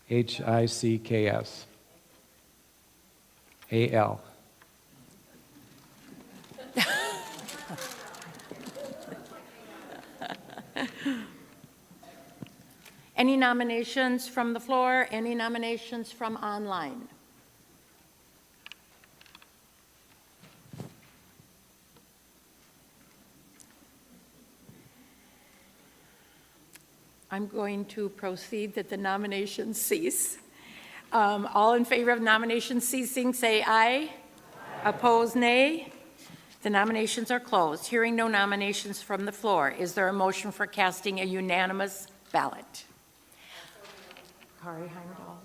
Hicks. A-L. Any nominations from the floor? Any nominations from online? I'm going to proceed that the nominations cease. All in favor of nominations ceasing, say aye. Opposed, nay. The nominations are closed. Hearing no nominations from the floor, is there a motion for casting a unanimous ballot? Kari Heimdahl.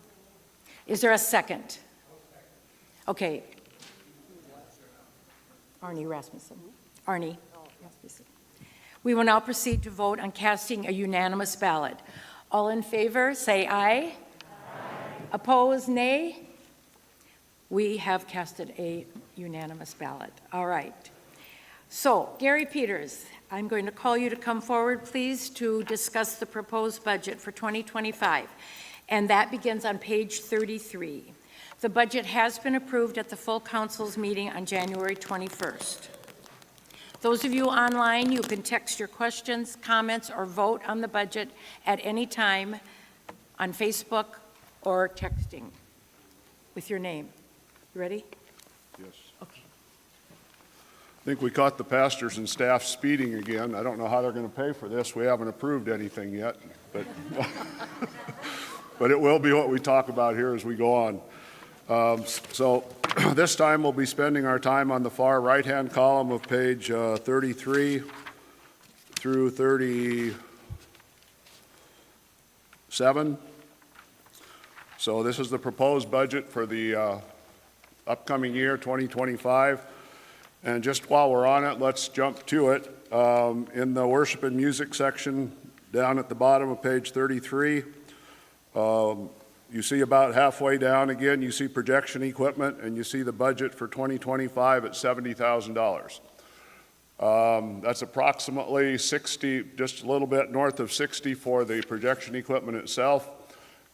Is there a second? Okay. Arnie Rasmussen. Arnie Rasmussen. We will now proceed to vote on casting a unanimous ballot. All in favor, say aye. Opposed, nay. We have casted a unanimous ballot. All right. So, Gary Peters, I'm going to call you to come forward, please, to discuss the proposed budget for 2025. And that begins on page 33. The budget has been approved at the full council's meeting on January 21st. Those of you online, you can text your questions, comments, or vote on the budget at any time on Facebook or texting with your name. You ready? Yes. Okay. I think we caught the pastors and staff speeding again. I don't know how they're going to pay for this. We haven't approved anything yet, but but it will be what we talk about here as we go on. So this time we'll be spending our time on the far right-hand column of page 33 through 37. So this is the proposed budget for the upcoming year, 2025. And just while we're on it, let's jump to it. In the worship and music section, down at the bottom of page 33, you see about halfway down again, you see projection equipment, and you see the budget for 2025 at $70,000. That's approximately 60, just a little bit north of 60 for the projection equipment itself,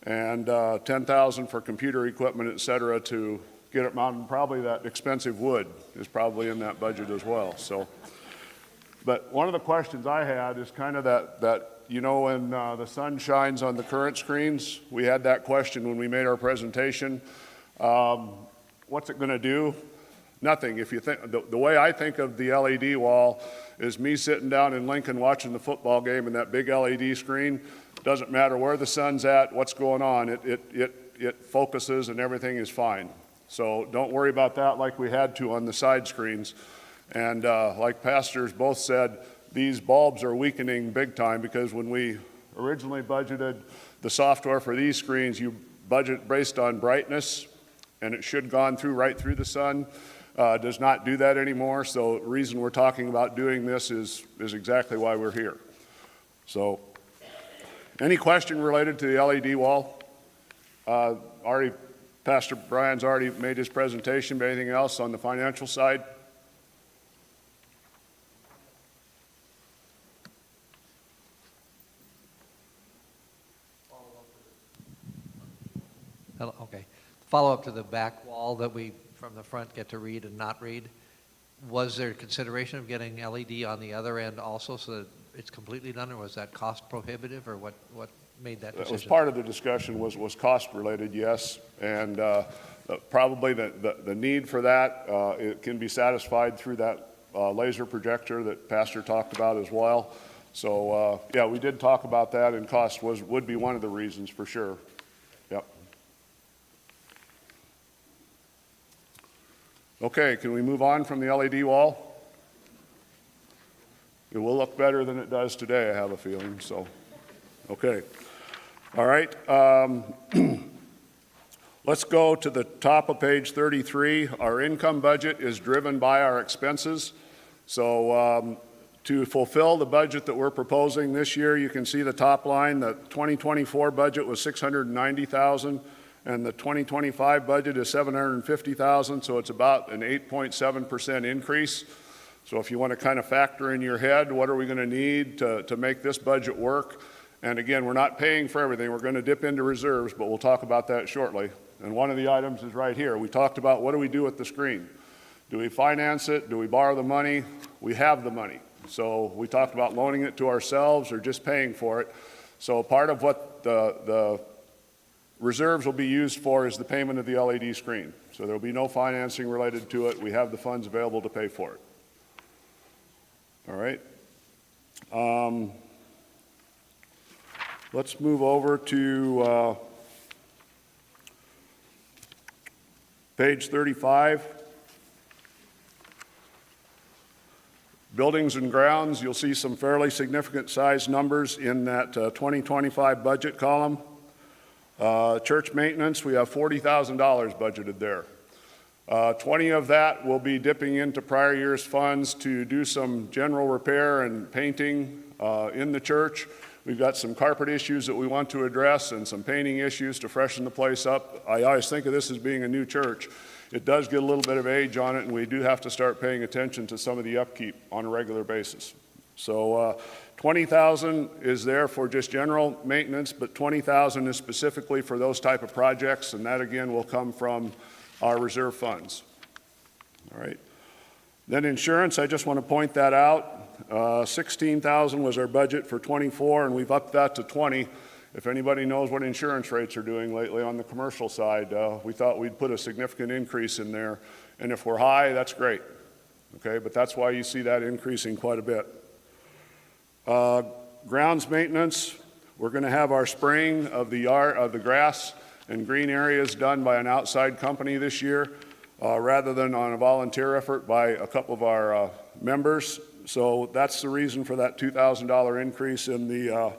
and 10,000 for computer equipment, et cetera, to get it mounted. Probably that expensive wood is probably in that budget as well. So, but one of the questions I had is kind of that you know, when the sun shines on the current screens, we had that question when we made our presentation. What's it going to do? Nothing. If you think the way I think of the LED wall is me sitting down in Lincoln watching the football game, and that big LED screen doesn't matter where the sun's at, what's going on. It focuses and everything is fine. So don't worry about that like we had to on the side screens. And like pastors both said, these bulbs are weakening big time because when we originally budgeted the software for these screens, you budget based on brightness, and it should have gone through right through the sun. Does not do that anymore. So the reason we're talking about doing this is exactly why we're here. So any question related to the LED wall? Pastor Brian's already made his presentation, but anything else on the financial side? Hello, okay. Follow up to the back wall that we, from the front, get to read and not read. Was there consideration of getting LED on the other end also so that it's completely done, or was that cost prohibitive, or what made that decision? That was part of the discussion, was cost related, yes. And probably the need for that, it can be satisfied through that laser projector that Pastor talked about as well. So yeah, we did talk about that, and cost would be one of the reasons for sure. Yep. Okay, can we move on from the LED wall? It will look better than it does today, I have a feeling, so, okay. All right, let's go to the top of page 33. Our income budget is driven by our expenses. So to fulfill the budget that we're proposing this year, you can see the top line. The 2024 budget was $690,000. And the 2025 budget is $750,000, so it's about an 8.7% increase. So if you want to kind of factor in your head, what are we going to need to make this budget work? And again, we're not paying for everything. We're going to dip into reserves, but we'll talk about that shortly. And one of the items is right here. We talked about what do we do with the screen? Do we finance it? Do we borrow the money? We have the money. So we talked about loaning it to ourselves or just paying for it. So part of what the reserves will be used for is the payment of the LED screen. So there will be no financing related to it. We have the funds available to pay for it. All right. Let's move over to page 35. Buildings and grounds, you'll see some fairly significant size numbers in that 2025 budget column. Church maintenance, we have $40,000 budgeted there. 20 of that will be dipping into prior year's funds to do some general repair and painting in the church. We've got some carpet issues that we want to address and some painting issues to freshen the place up. I always think of this as being a new church. It does get a little bit of age on it, and we do have to start paying attention to some of the upkeep on a regular basis. So $20,000 is there for just general maintenance, but $20,000 is specifically for those type of projects, and that again will come from our reserve funds. All right. Then insurance, I just want to point that out. $16,000 was our budget for 24, and we've upped that to 20. If anybody knows what insurance rates are doing lately on the commercial side, we thought we'd put a significant increase in there. And if we're high, that's great. Okay, but that's why you see that increasing quite a bit. Grounds maintenance, we're going to have our spraying of the grass and green areas done by an outside company this year, rather than on a volunteer effort by a couple of our members. So that's the reason for that $2,000 increase in the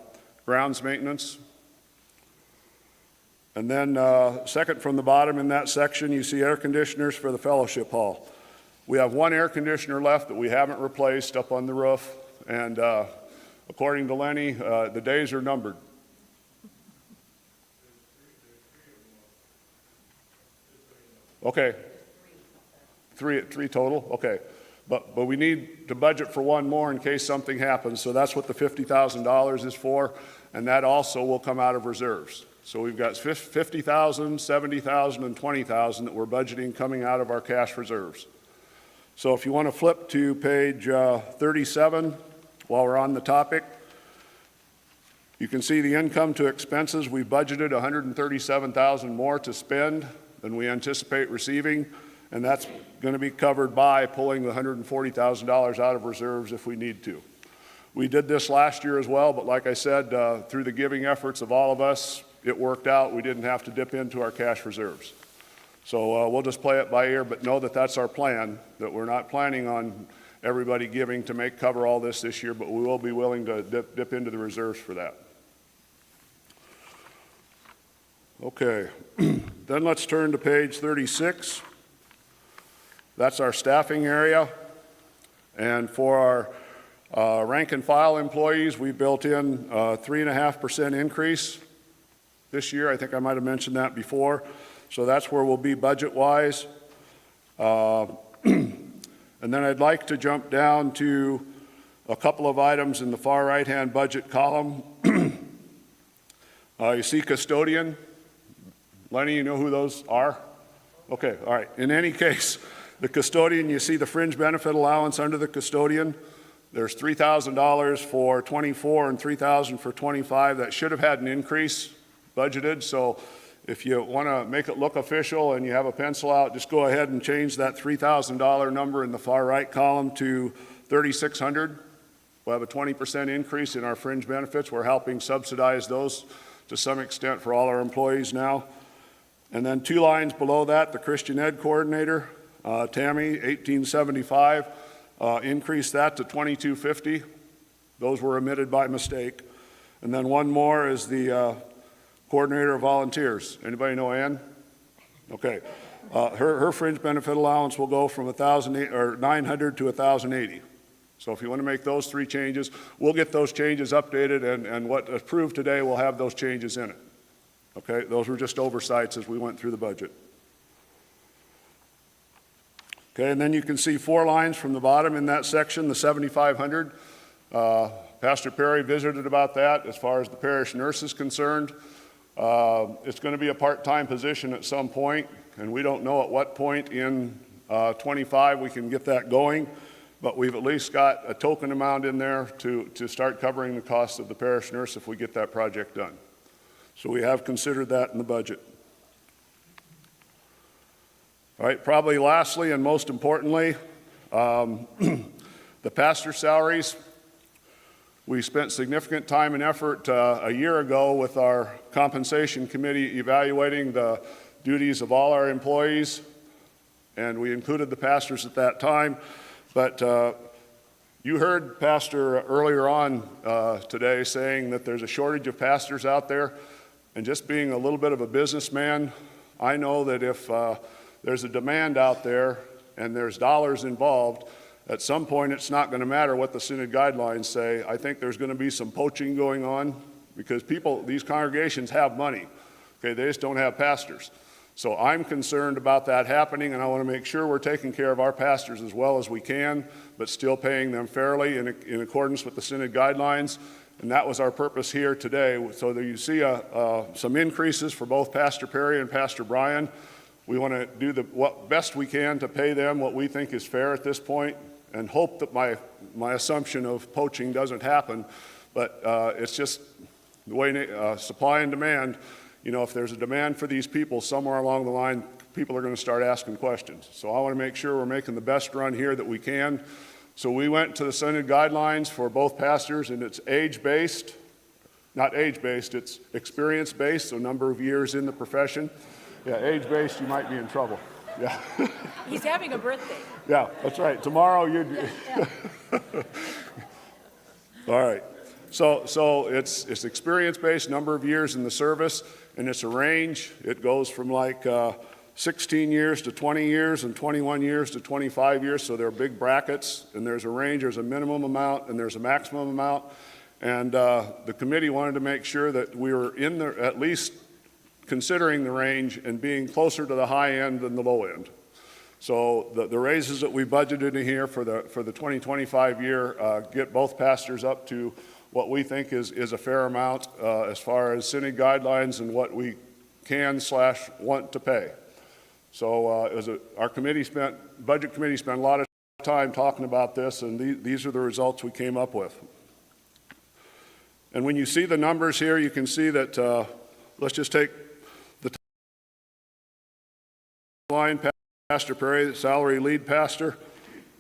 grounds maintenance. And then second from the bottom in that section, you see air conditioners for the fellowship hall. We have one air conditioner left that we haven't replaced up on the roof, and according to Lenny, the days are numbered. Okay. Three total? Okay. But we need to budget for one more in case something happens, so that's what the $50,000 is for, and that also will come out of reserves. So we've got $50,000, $70,000, and $20,000 that we're budgeting coming out of our cash reserves. So if you want to flip to page 37, while we're on the topic, you can see the income to expenses. We budgeted $137,000 more to spend than we anticipate receiving, and that's going to be covered by pulling the $140,000 out of reserves if we need to. We did this last year as well, but like I said, through the giving efforts of all of us, it worked out. We didn't have to dip into our cash reserves. So we'll just play it by ear, but know that that's our plan, that we're not planning on everybody giving to cover all this year, but we will be willing to dip into the reserves for that. Okay, then let's turn to page 36. That's our staffing area. And for our rank and file employees, we built in a 3.5% increase this year. I think I might have mentioned that before. So that's where we'll be budget-wise. And then I'd like to jump down to a couple of items in the far right-hand budget column. You see custodian. Lenny, you know who those are? Okay, all right. In any case, the custodian, you see the fringe benefit allowance under the custodian. There's $3,000 for 24 and $3,000 for 25. That should have had an increase budgeted. So if you want to make it look official and you have a pencil out, just go ahead and change that $3,000 number in the far right column to $3,600. We'll have a 20% increase in our fringe benefits. We're helping subsidize those to some extent for all our employees now. And then 2 lines below that, the Christian Ed coordinator, Tammy, 1875, increased that to 2250. Those were omitted by mistake. And then one more is the coordinator of volunteers. Anybody know Ann? Okay. Her fringe benefit allowance will go from 900 to 1,080. So if you want to make those 3 changes, we'll get those changes updated, and what approved today will have those changes in it. Okay, those were just oversights as we went through the budget. Okay, and then you can see 4 lines from the bottom in that section, the 7,500. Pastor Perry visited about that as far as the parish nurse is concerned. It's going to be a part-time position at some point, and we don't know at what point in 25 we can get that going, but we've at least got a token amount in there to start covering the cost of the parish nurse if we get that project done. So we have considered that in the budget. All right, probably lastly and most importantly, the pastor salaries. We spent significant time and effort a year ago with our compensation committee evaluating the duties of all our employees, and we included the pastors at that time. But you heard Pastor earlier on today saying that there's a shortage of pastors out there, and just being a little bit of a businessman, I know that if there's a demand out there and there's dollars involved, at some point it's not going to matter what the Synod guidelines say. I think there's going to be some poaching going on because these congregations have money. Okay, they just don't have pastors. So I'm concerned about that happening, and I want to make sure we're taking care of our pastors as well as we can, but still paying them fairly in accordance with the Synod guidelines. And that was our purpose here today. So that you see some increases for both Pastor Perry and Pastor Brian. We want to do what best we can to pay them what we think is fair at this point, and hope that my assumption of poaching doesn't happen. But it's just the way supply and demand. You know, if there's a demand for these people somewhere along the line, people are going to start asking questions. So I want to make sure we're making the best run here that we can. So we went to the Synod guidelines for both pastors, and it's age-based, not age-based, it's experience-based, so number of years in the profession. Yeah, age-based, you might be in trouble. Yeah. He's having a birthday. Yeah, that's right. Tomorrow you'd. All right. So it's experience-based, number of years in the service, and it's a range. It goes from like 16 years to 20 years and 21 years to 25 years, so they're big brackets, and there's a range, there's a minimum amount, and there's a maximum amount. And the committee wanted to make sure that we were in the, at least considering the range and being closer to the high end than the low end. So the raises that we budgeted in here for the 2025 year get both pastors up to what we think is a fair amount as far as Synod guidelines and what we can/want to pay. So our budget committee spent a lot of time talking about this, and these are the results we came up with. And when you see the numbers here, you can see that, let's just take the line, Pastor Perry, the salary lead pastor,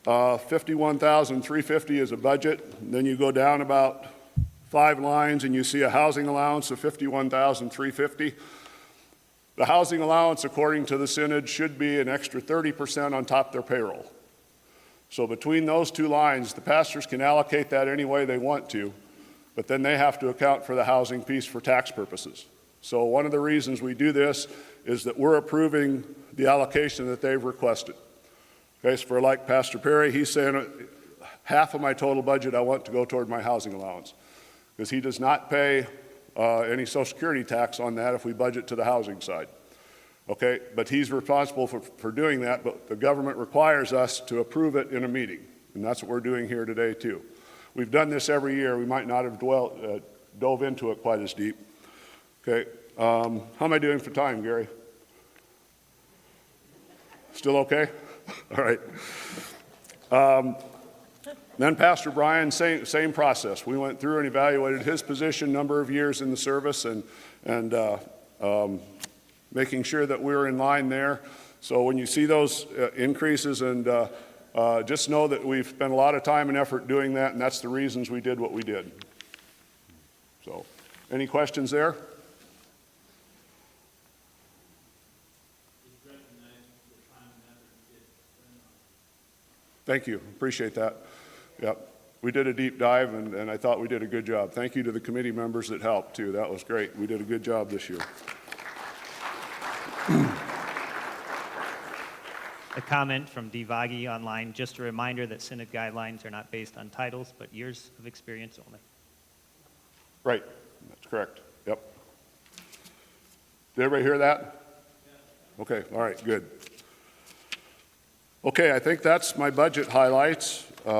$51,350 is a budget. Then you go down about 5 lines and you see a housing allowance of $51,350. The housing allowance, according to the Synod, should be an extra 30% on top of their payroll. So between those two lines, the pastors can allocate that any way they want to, but then they have to account for the housing piece for tax purposes. So one of the reasons we do this is that we're approving the allocation that they've requested. Okay, so for like Pastor Perry, he's saying half of my total budget I want to go toward my housing allowance, because he does not pay any Social Security tax on that if we budget to the housing side. Okay, but he's responsible for doing that, but the government requires us to approve it in a meeting, and that's what we're doing here today too. We've done this every year. We might not have dove into it quite as deep. Okay, how am I doing for time, Gary? Still okay? All right. Then Pastor Brian, same process. We went through and evaluated his position, number of years in the service, and making sure that we're in line there. So when you see those increases, and just know that we've spent a lot of time and effort doing that, and that's the reasons we did what we did. So, any questions there? Thank you. Appreciate that. Yep. We did a deep dive, and I thought we did a good job. Thank you to the committee members that helped, too. That was great. We did a good job this year. A comment from Divagi online, just a reminder that Synod guidelines are not based on titles, but years of experience only. Right. That's correct. Yep. Did everybody hear that? Okay. All right. Good. Okay, I think that's my budget highlights. Like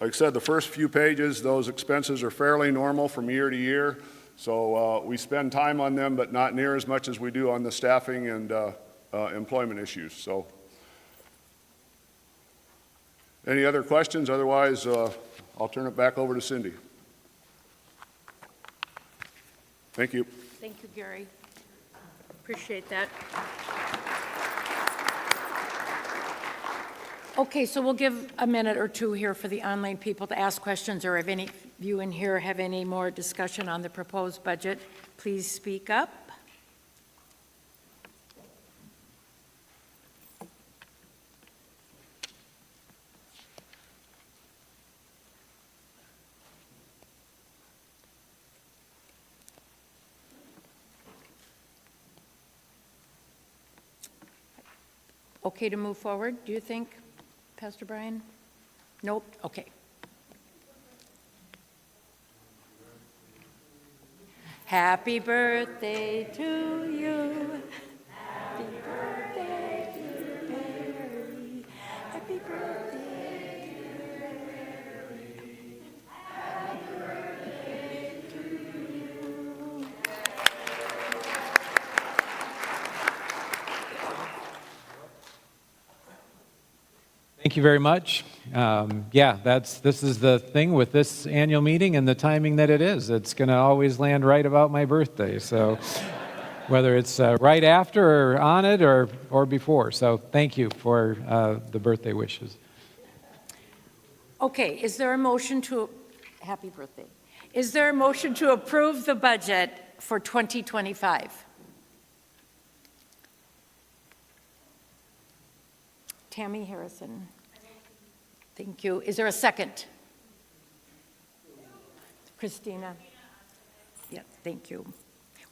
I said, the first few pages, those expenses are fairly normal from year to year. So we spend time on them, but not near as much as we do on the staffing and employment issues. So any other questions? Otherwise, I'll turn it back over to Cindy. Thank you. Thank you, Gary. Appreciate that. Okay, so we'll give a minute or two here for the online people to ask questions, or if any of you in here have any more discussion on the proposed budget, please speak up. Okay to move forward, do you think, Pastor Brian? Nope, okay. Happy birthday to you. Happy birthday, dear Mary. Happy birthday, dear Mary. Happy birthday to you. Thank you very much. This is the thing with this annual meeting and the timing that it is. It's going to always land right about my birthday. So whether it's right after or on it or before. So thank you for the birthday wishes. Okay, is there a motion to, happy birthday. Is there a motion to approve the budget for 2025? Tammy Harrison. Thank you. Is there a second? Christina? Yeah, thank you.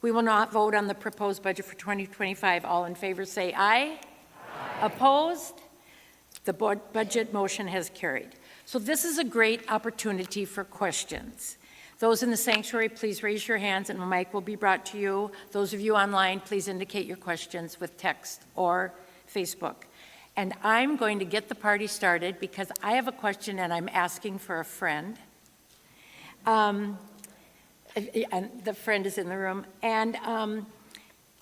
We will not vote on the proposed budget for 2025. All in favor say aye. Aye. Opposed? The budget motion has carried. So this is a great opportunity for questions. Those in the sanctuary, please raise your hands and a mic will be brought to you. Those of you online, please indicate your questions with text or Facebook. And I'm going to get the party started because I have a question and I'm asking for a friend. And the friend is in the room. And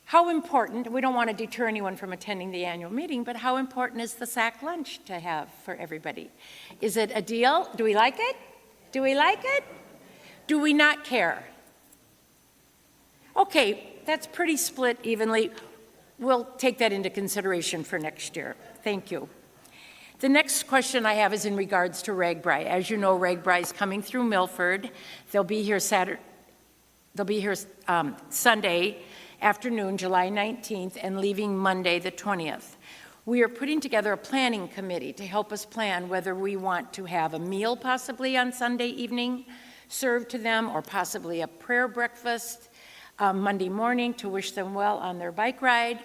how important, we don't want to deter anyone from attending the annual meeting, but how important is the sack lunch to have for everybody? Is it a deal? Do we like it? Do we like it? Do we not care? Okay, that's pretty split evenly. We'll take that into consideration for next year. Thank you. The next question I have is in regards to RAGBRAI. As you know, RAGBRAI is coming through Milford. They'll be here Saturday. they'll be here Sunday afternoon, July 19th, and leaving Monday, the 20th. We are putting together a planning committee to help us plan whether we want to have a meal possibly on Sunday evening served to them, or possibly a prayer breakfast Monday morning to wish them well on their bike ride,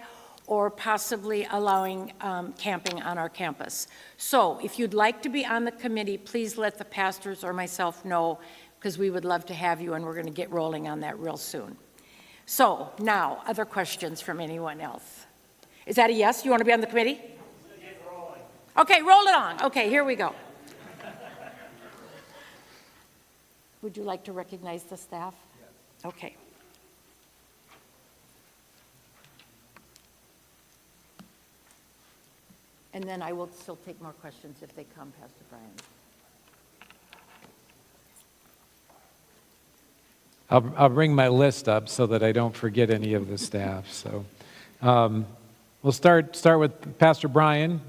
or possibly allowing camping on our campus. So if you'd like to be on the committee, please let the pastors or myself know, because we would love to have you, and we're going to get rolling on that real soon. So now, other questions from anyone else? Is that a yes? You want to be on the committee? Okay, roll it on. Okay, here we go. Would you like to recognize the staff? Yes. Okay. And then I will still take more questions if they come, Pastor Brian. I'll bring my list up so that I don't forget any of the staff. So we'll start with Pastor Brian.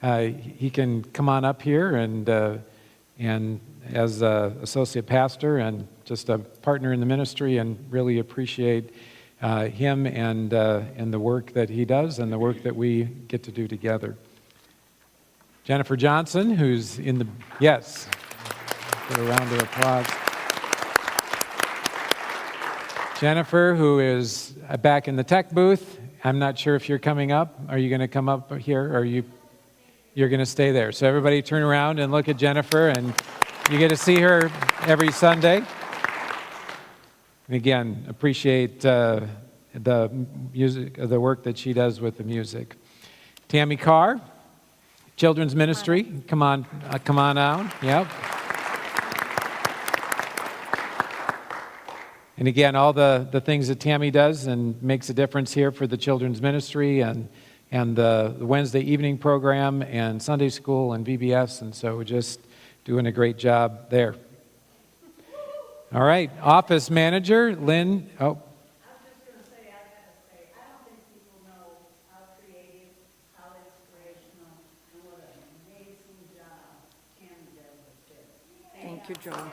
He can come on up here, and as associate pastor and just a partner in the ministry, and really appreciate him and the work that he does and the work that we get to do together. Jennifer Johnson, who's in the, yes, give a round of applause. Jennifer, who is back in the tech booth. I'm not sure if you're coming up. Are you going to come up here? Or you're going to stay there? So everybody turn around and look at Jennifer, and you get to see her every Sunday. And again, appreciate the music, the work that she does with the music. Tammy Carr, children's ministry. Come on out. Yep. And again, all the things that Tammy does and makes a difference here for the children's ministry and the Wednesday evening program and Sunday school and VBS, and so just doing a great job there. All right, office manager, Lynn. Oh. I was just going to say, I don't think people know how creative, how inspirational, and what an amazing job Tammy does with this. Thank you, Joel.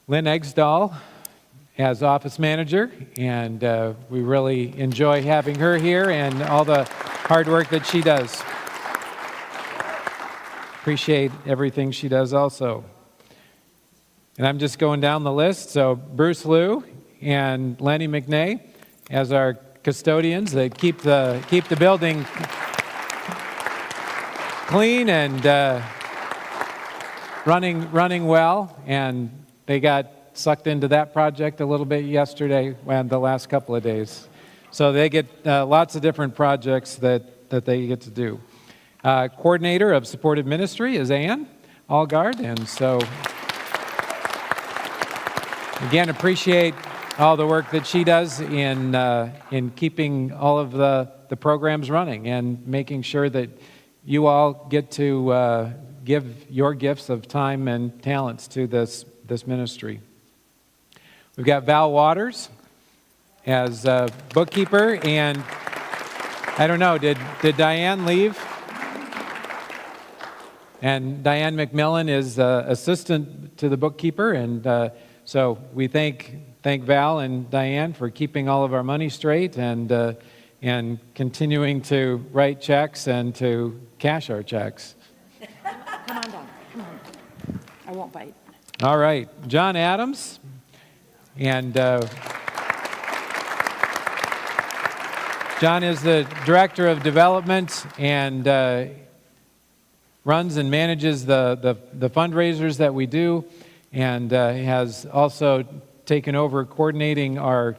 Lynn Eggsdahl as office manager, and we really enjoy having her here and all the hard work that she does. Appreciate everything she does also. And I'm just going down the list. So Bruce Liu and Lenny McNay as our custodians. They keep the building clean and running well, and they got sucked into that project a little bit yesterday and the last couple of days. So they get lots of different projects that they get to do. Coordinator of supportive ministry is Ann Allgard, and so again, appreciate all the work that she does in keeping all of the programs running and making sure that you all get to give your gifts of time and talents to this ministry. We've got Val Waters as bookkeeper, and I don't know, did Diane leave? And Diane McMillan is assistant to the bookkeeper, and so we thank Val and Diane for keeping all of our money straight and continuing to write checks and to cash our checks. Come on down. Come on. I won't bite. All right, John Adams, and John is the Director of Development and runs and manages the fundraisers that we do, and has also taken over coordinating our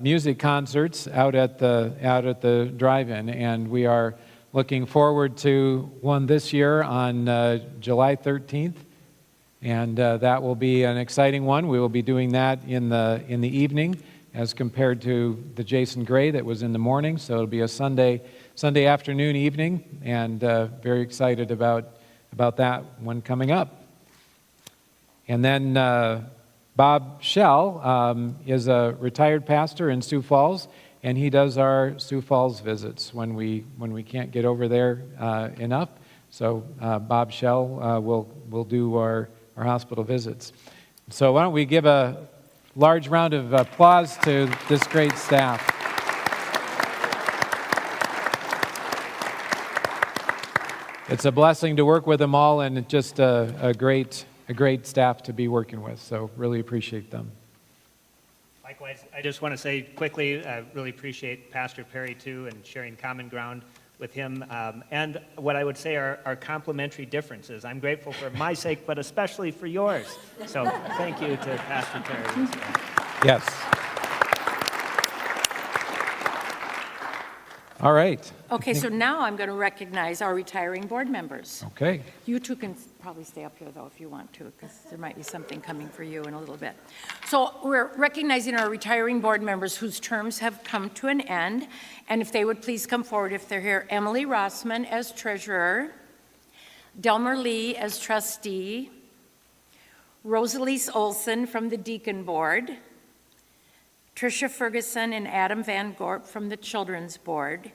music concerts out at the drive-in, and we are looking forward to one this year on July 13th. And that will be an exciting one. We will be doing that in the evening as compared to the Jason Gray that was in the morning. So it'll be a Sunday afternoon evening, and very excited about that one coming up. And then Bob Schell is a retired pastor in Sioux Falls, and he does our Sioux Falls visits when we can't get over there enough. So Bob Shell will do our hospital visits. So why don't we give a large round of applause to this great staff. It's a blessing to work with them all, and just a great staff to be working with. So really appreciate them. Likewise, I just want to say quickly, I really appreciate Pastor Perry too, and sharing common ground with him, and what I would say are complementary differences. I'm grateful for my sake, but especially for yours. So thank you to Pastor Perry as well. Yes. All right. Okay, so now I'm going to recognize our retiring board members. Okay. You two can probably stay up here, though, if you want to, because there might be something coming for you in a little bit. So we're recognizing our retiring board members whose terms have come to an end, and if they would please come forward if they're here. Emily Rossman as treasurer, Delmer Lee as trustee, Rosalise Olson from the deacon board, Tricia Ferguson and Adam Van Gorp from the Children's Board,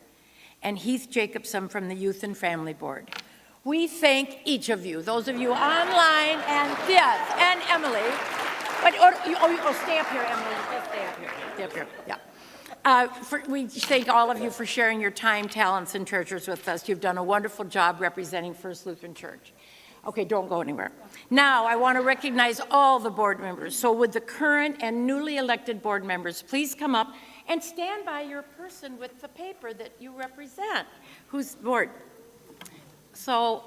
and Heath Jacobson from the Youth and Family Board. We thank each of you, those of you online, and yes, and Emily. But, stay up here, Emily. Just stay up here. Stay up here. Yeah. We thank all of you for sharing your time, talents, and treasures with us. You've done a wonderful job representing First Lutheran Church. Okay, don't go anywhere. Now, I want to recognize all the board members. So would the current and newly elected board members please come up and stand by your person with the paper that you represent, whose board. So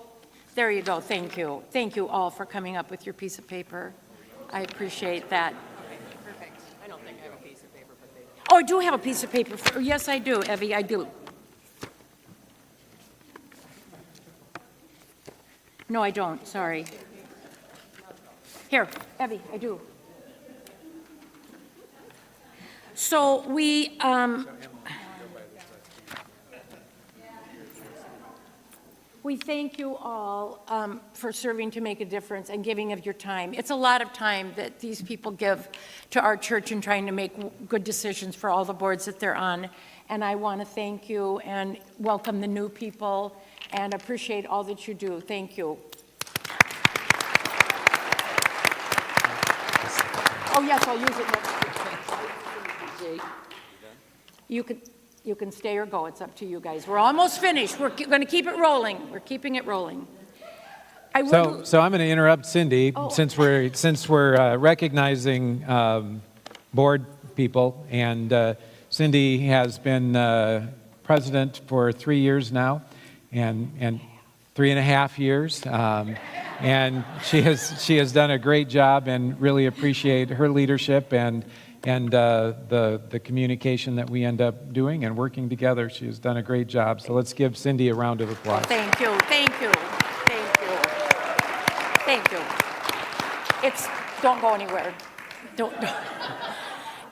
there you go. Thank you. Thank you all for coming up with your piece of paper. I appreciate that. Perfect. I don't think I have a piece of paper, but maybe. Oh, I do have a piece of paper. Yes, I do, Evie, I do. No, I don't, sorry. Here, Evie, I do. So we thank you all for serving to make a difference and giving of your time. It's a lot of time that these people give to our church and trying to make good decisions for all the boards that they're on. And I want to thank you and welcome the new people and appreciate all that you do. Thank you. Oh, yes, I'll use it next week. You can stay or go. It's up to you guys. We're almost finished. We're going to keep it rolling. We're keeping it rolling. So I'm going to interrupt Cindy since we're recognizing board people, and Cindy has been president for 3 years now, and 3.5 years, and she has done a great job, and really appreciate her leadership and the communication that we end up doing and working together. She has done a great job. So let's give Cindy a round of applause. Thank you, thank you, thank you, thank you. Don't go anywhere. Don't.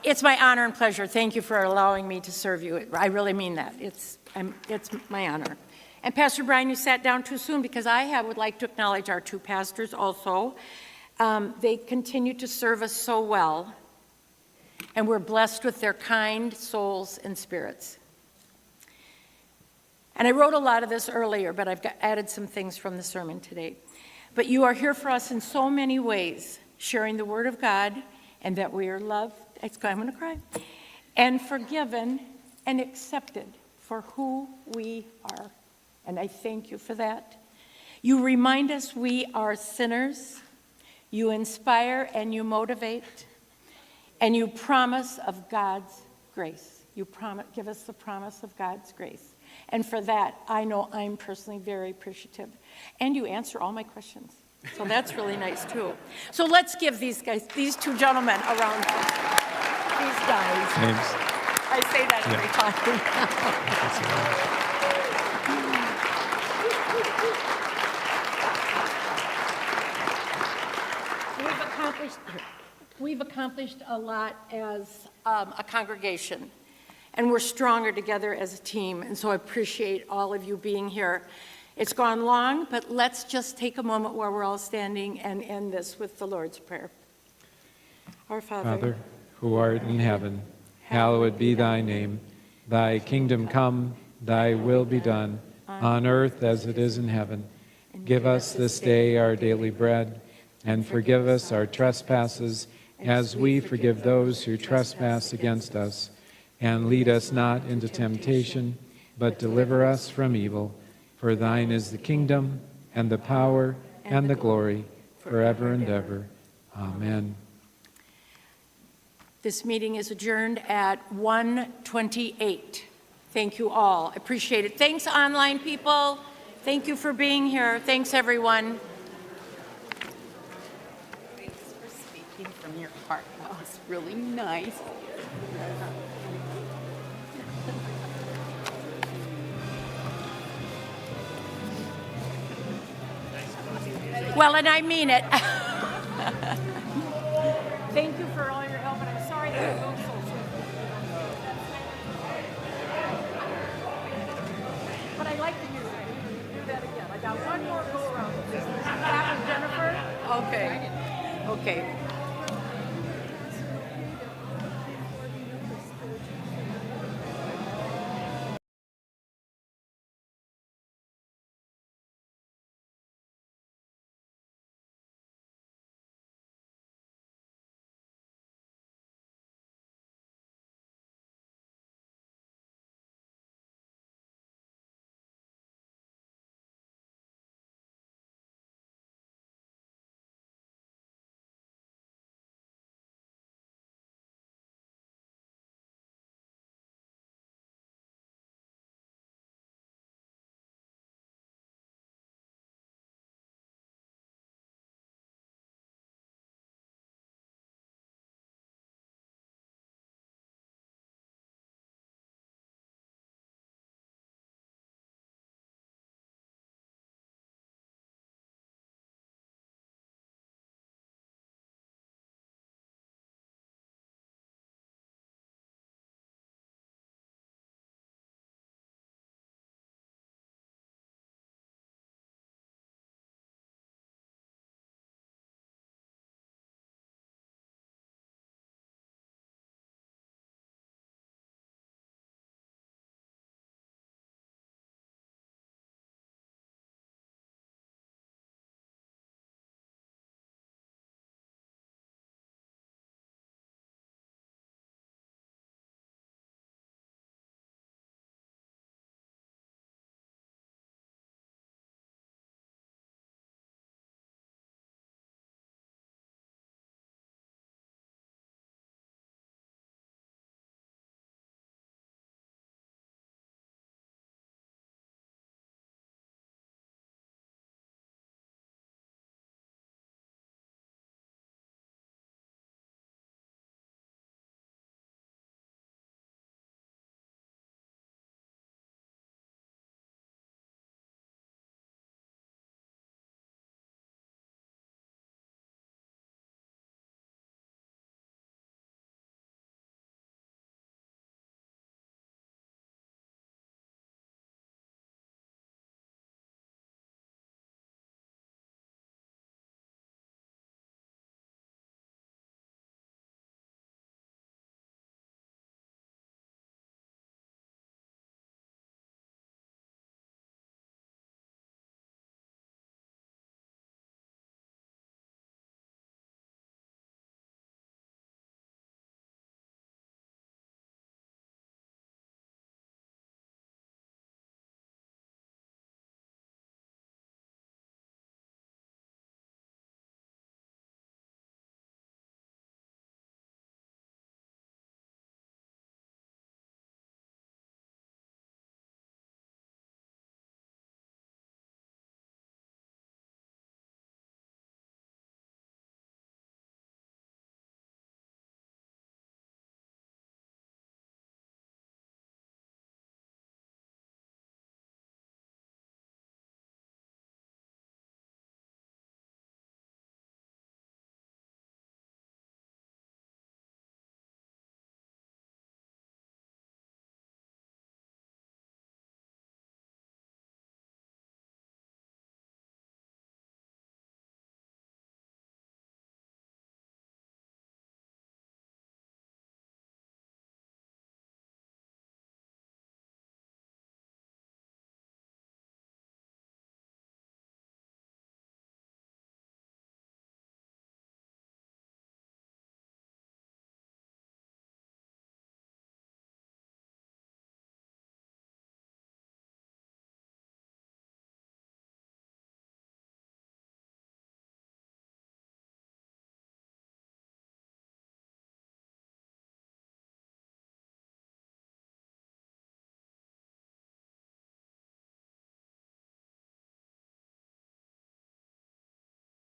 It's my honor and pleasure. Thank you for allowing me to serve you. I really mean that. It's my honor. And Pastor Brian, you sat down too soon because I would like to acknowledge our two pastors also. They continue to serve us so well, and we're blessed with their kind souls and spirits. And I wrote a lot of this earlier, but I've added some things from the sermon today. But you are here for us in so many ways, sharing the Word of God, and that we are loved, I'm going to cry, and forgiven and accepted for who we are. And I thank you for that. You remind us we are sinners. You inspire and you motivate. And you promise of God's grace. You give us the promise of God's grace. And for that, I know I'm personally very appreciative. And you answer all my questions. So that's really nice, too. So let's give these two gentlemen a round of applause. These guys. Thanks. I say that every time. We've accomplished a lot as a congregation, and we're stronger together as a team, and so I appreciate all of you being here. It's gone long, but let's just take a moment where we're all standing and end this with the Lord's Prayer. Our Father, who art in heaven, hallowed be thy name. Thy kingdom come, thy will be done, on earth as it is in heaven. Give us this day our daily bread, and forgive us our trespasses, as we forgive those who trespass against us. And lead us not into temptation, but deliver us from evil. For thine is the kingdom, and the power, and the glory, forever and ever. Amen. This meeting is adjourned at 1:28. Thank you all. Appreciate it. Thanks, online people. Thank you for being here. Thanks, everyone. Thanks for speaking from your heart. That was really nice. Well, and I mean it. Thank you for all your help, and I'm sorry that it goes so swiftly. But I like the music. We can do that again. I got one more go around. This is Pat and Jennifer. Okay. Okay.